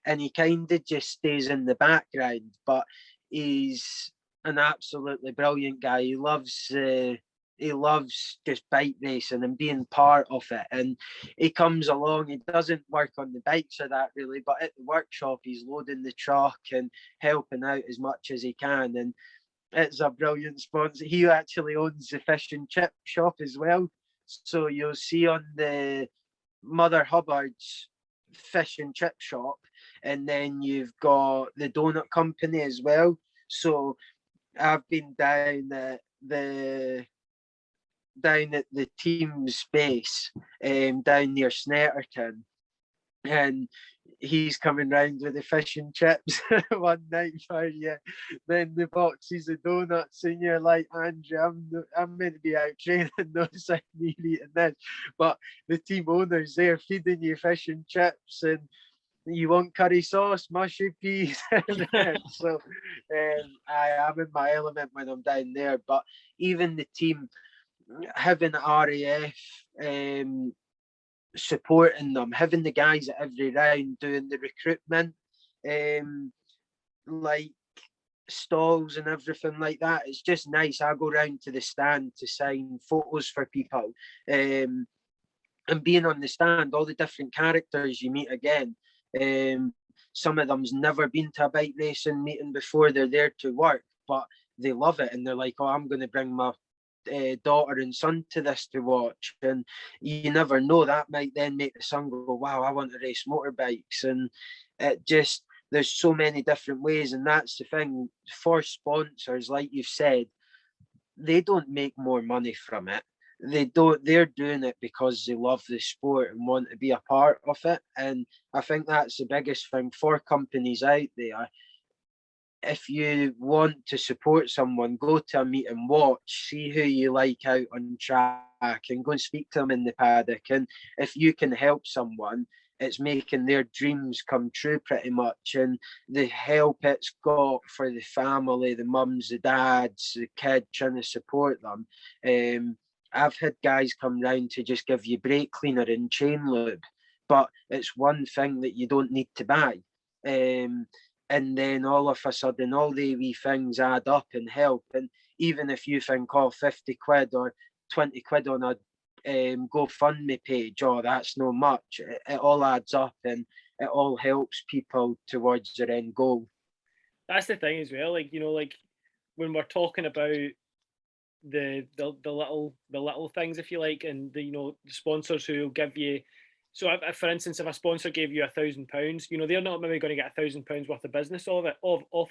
And he kind of just stays in the background, but he's an absolutely brilliant guy. He loves just bike racing and being part of it. And he comes along, he doesn't work on the bikes or that really, but at the workshop, he's loading the truck and helping out as much as he can. And it's a brilliant sponsor. He actually owns the fish and chip shop as well. So you'll see on the Mother Hubbard's fish and chip shop, and then you've got the donut company as well. So I've been down at the team space, down near Snetterton, and he's coming round with the fish and chips one night for you. Then the boxes of donuts, and you're like, Andrew, I'm meant to be out training, no sign me eating this. But the team owner's there feeding you fish and chips, and you want curry sauce, mushy peas. So I am in my element when I'm down there. But even the team, having RAF supporting them, having the guys at every round doing the recruitment, like stalls and everything like that. It's just nice. I go round to the stand to sign photos for people, and being on the stand, all the different characters you meet again. Some of them's never been to a bike racing meeting before. They're there to work, but they love it, and they're like, "Oh, I'm going to bring my daughter and son to this to watch." And you never know, that might then make the son go, "Wow, I want to race motorbikes." And it just, there's so many different ways. And that's the thing for sponsors, like you've said, they don't make more money from it. They're doing it because they love the sport and want to be a part of it. And I think that's the biggest thing for companies out there. If you want to support someone, go to a meet and watch, see who you like out on track, and go and speak to them in the paddock. And if you can help someone, it's making their dreams come true pretty much. And the help it's got for the family, the mums, the dads, the kids, trying to support them. I've had guys come round to just give you brake cleaner and chain lube, but it's one thing that you don't need to buy. And then all of a sudden, all the wee things add up and help. And even if you think, oh, 50 quid or 20 quid on a GoFundMe page, oh, that's no much. It all adds up, and it all helps people towards their end goal. That's the thing as well. Like, you know, like when we're talking about the little things, if you like, and the, you know, the sponsors who will give you. So, if, for instance, if a sponsor gave you £1,000, you know, they're not maybe going to get £1,000 worth of business off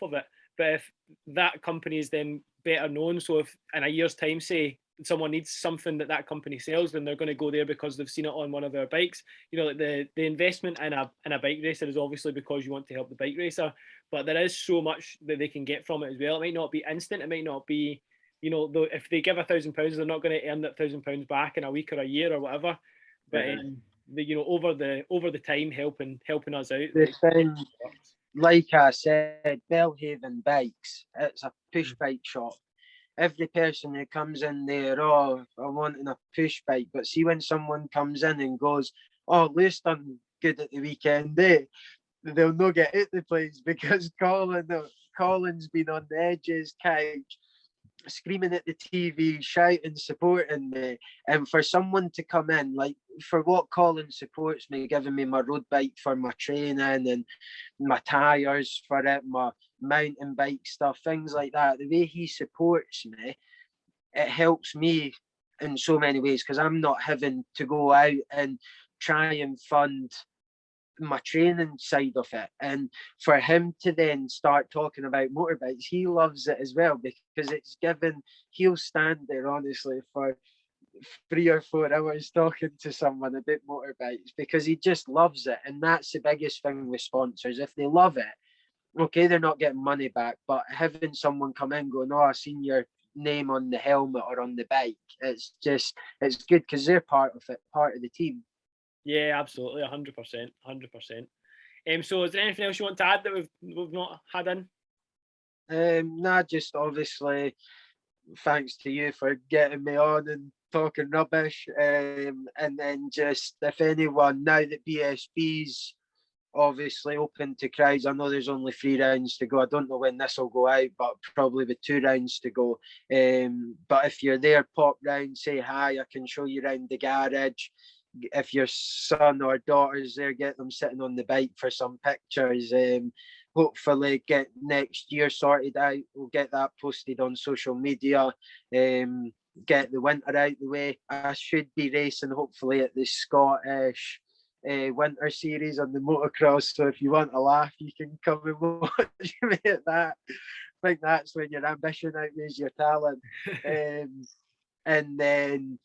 of it. But if that company is then better known, so if in a year's time, say someone needs something that company sells, then they're going to go there because they've seen it on one of their bikes. You know, like the investment in a bike racer is obviously because you want to help the bike racer, but there is so much that they can get from it as well. It might not be instant. It might not be, you know, though if they give £1,000, they're not going to earn that £1,000 back in a week or a year or whatever. But you know, over the time, helping us out. The thing, like I said, Belhaven Bikes, it's a push bike shop. Every person who comes in there, oh, I'm wanting a push bike. But see, when someone comes in and goes, oh, Lewis done good at the weekend, they'll not get at the place because Colin's been on the edges couch screaming at the TV, shouting, supporting me. And for someone to come in, like for what Colin supports me, giving me my road bike for my training and my tyres for it, my mountain bike stuff, things like that, the way he supports me, it helps me in so many ways because I'm not having to go out and try and fund my training side of it. And for him to then start talking about motorbikes, he loves it as well because it's given, he'll stand there honestly for 3 or 4 hours talking to someone about motorbikes because he just loves it. And that's the biggest thing with sponsors. If they love it, okay, they're not getting money back, but having someone come in going, oh, I've seen your name on the helmet or on the bike, it's good because they're part of it, part of the team. Yeah, absolutely, 100%, 100%. So is there anything else you want to add that we've not had in? Nah, just obviously thanks to you for getting me on and talking rubbish. And then just if anyone, now that BSB's obviously open to crowds, I know there's only 3 rounds to go. I don't know when this will go out, but probably with 2 rounds to go. But if you're there, pop round, say hi. I can show you around the garage. If your son or daughter's there, get them sitting on the bike for some pictures. Hopefully get next year sorted out. We'll get that posted on social media. Get the winter out the way. I should be racing hopefully at the Scottish winter series on the motocross. So if you want a laugh, you can come and watch me at that. I think that's when your ambition outweighs your talent. And then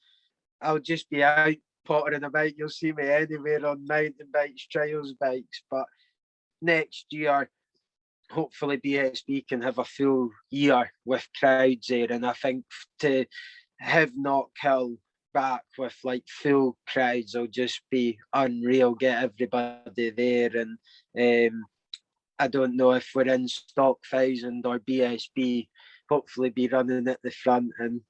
I'll just be out pottering about. You'll see me anywhere on mountain bikes, trials bikes. But next year, hopefully BSB can have a full year with crowds there. And I think to have Knock Hill back with like full crowds will just be unreal. Get everybody there. And I don't know if we're in Stock 1000 or BSB, hopefully be running at the front and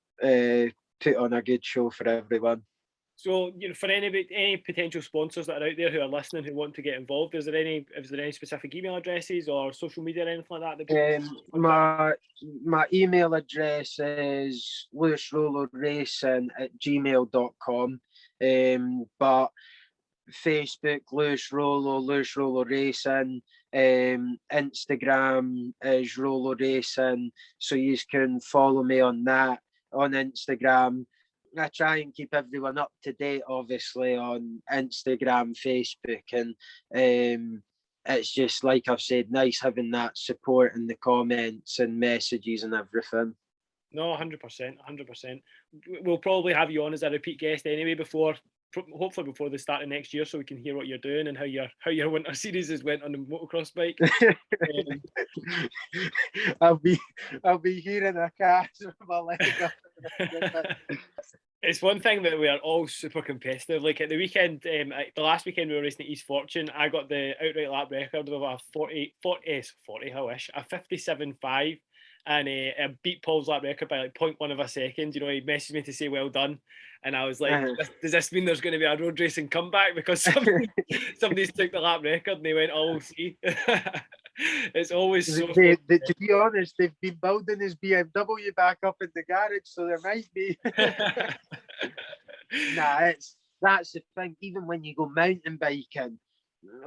put on a good show for everyone. So, for any potential sponsors that are out there who are listening who want to get involved, is there any specific email addresses or social media or anything like that? My email address is lewisrolloracing@gmail.com. But Facebook, Lewis Rollo Racing. Instagram is Rollo Racing, so you can follow me on that on Instagram. I try and keep everyone up to date, obviously, on Instagram, Facebook, and it's just like I've said, nice having that support in the comments and messages and everything. No, 100%, 100%. We'll probably have you on as a repeat guest anyway hopefully before the start of next year, so we can hear what you're doing and how your winter series has went on the motocross bike. I'll be hearing a cat with my leg up. It's one thing that we are all super competitive. Like at the weekend, the last weekend we were racing at East Fortune, I got the outright lap record of a 40, I wish, a 57.5. And I beat Paul's lap record by like 0.1 of a second. He messaged me to say well done. And I was like, does this mean there's going to be a road racing comeback? Because somebody's took the lap record and they went, oh, we'll see. It's always so... to be honest, they've been building his BMW back up in the garage, so there might be... Nah, that's the thing. Even when you go mountain biking,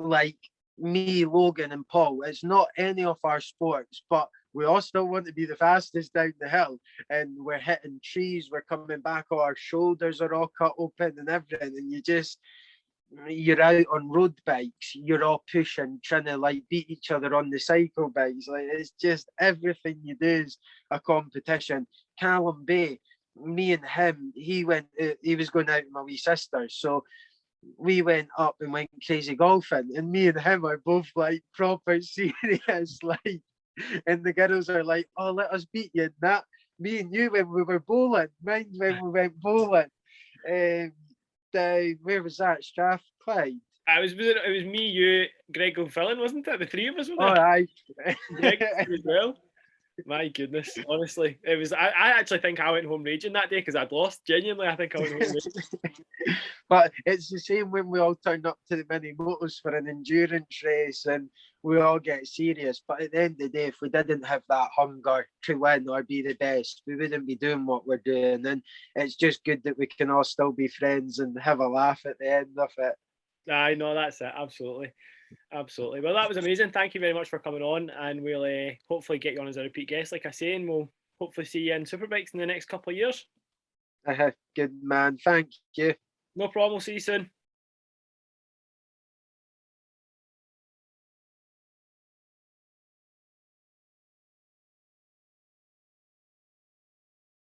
like me, Logan and Paul, it's not any of our sports, but we all still want to be the fastest down the hill, and we're hitting trees, we're coming back, our shoulders are all cut open and everything, and you're out on road bikes, you're all pushing, trying to like beat each other on the cycle bikes. Like it's just everything you do is a competition. Callum Bay, me and him, he was going out with my wee sister, so we went up and went crazy golfing, and me and him are both like proper serious, like, and the girls are like, oh, let us beat you. That me and you when we were bowling, mind when we went bowling. Where was that? Strathclyde. It was me, you, Greg O'Fallon, wasn't it? The three of us were there. All right. Greg as well. My goodness, honestly, it was. I actually think I went home raging that day because I'd lost. Genuinely, I think I went home raging. But it's the same when we all turn up to the mini motos for an endurance race and we all get serious. But at the end of the day, if we didn't have that hunger to win or be the best, we wouldn't be doing what we're doing. And it's just good that we can all still be friends and have a laugh at the end of it. I know, that's it. Absolutely. Absolutely. Well, that was amazing. Thank you very much for coming on, and we'll hopefully get you on as a repeat guest, like I say, and we'll hopefully see you in Superbikes in the next couple of years. Good man. Thank you. No problem. We'll see you soon.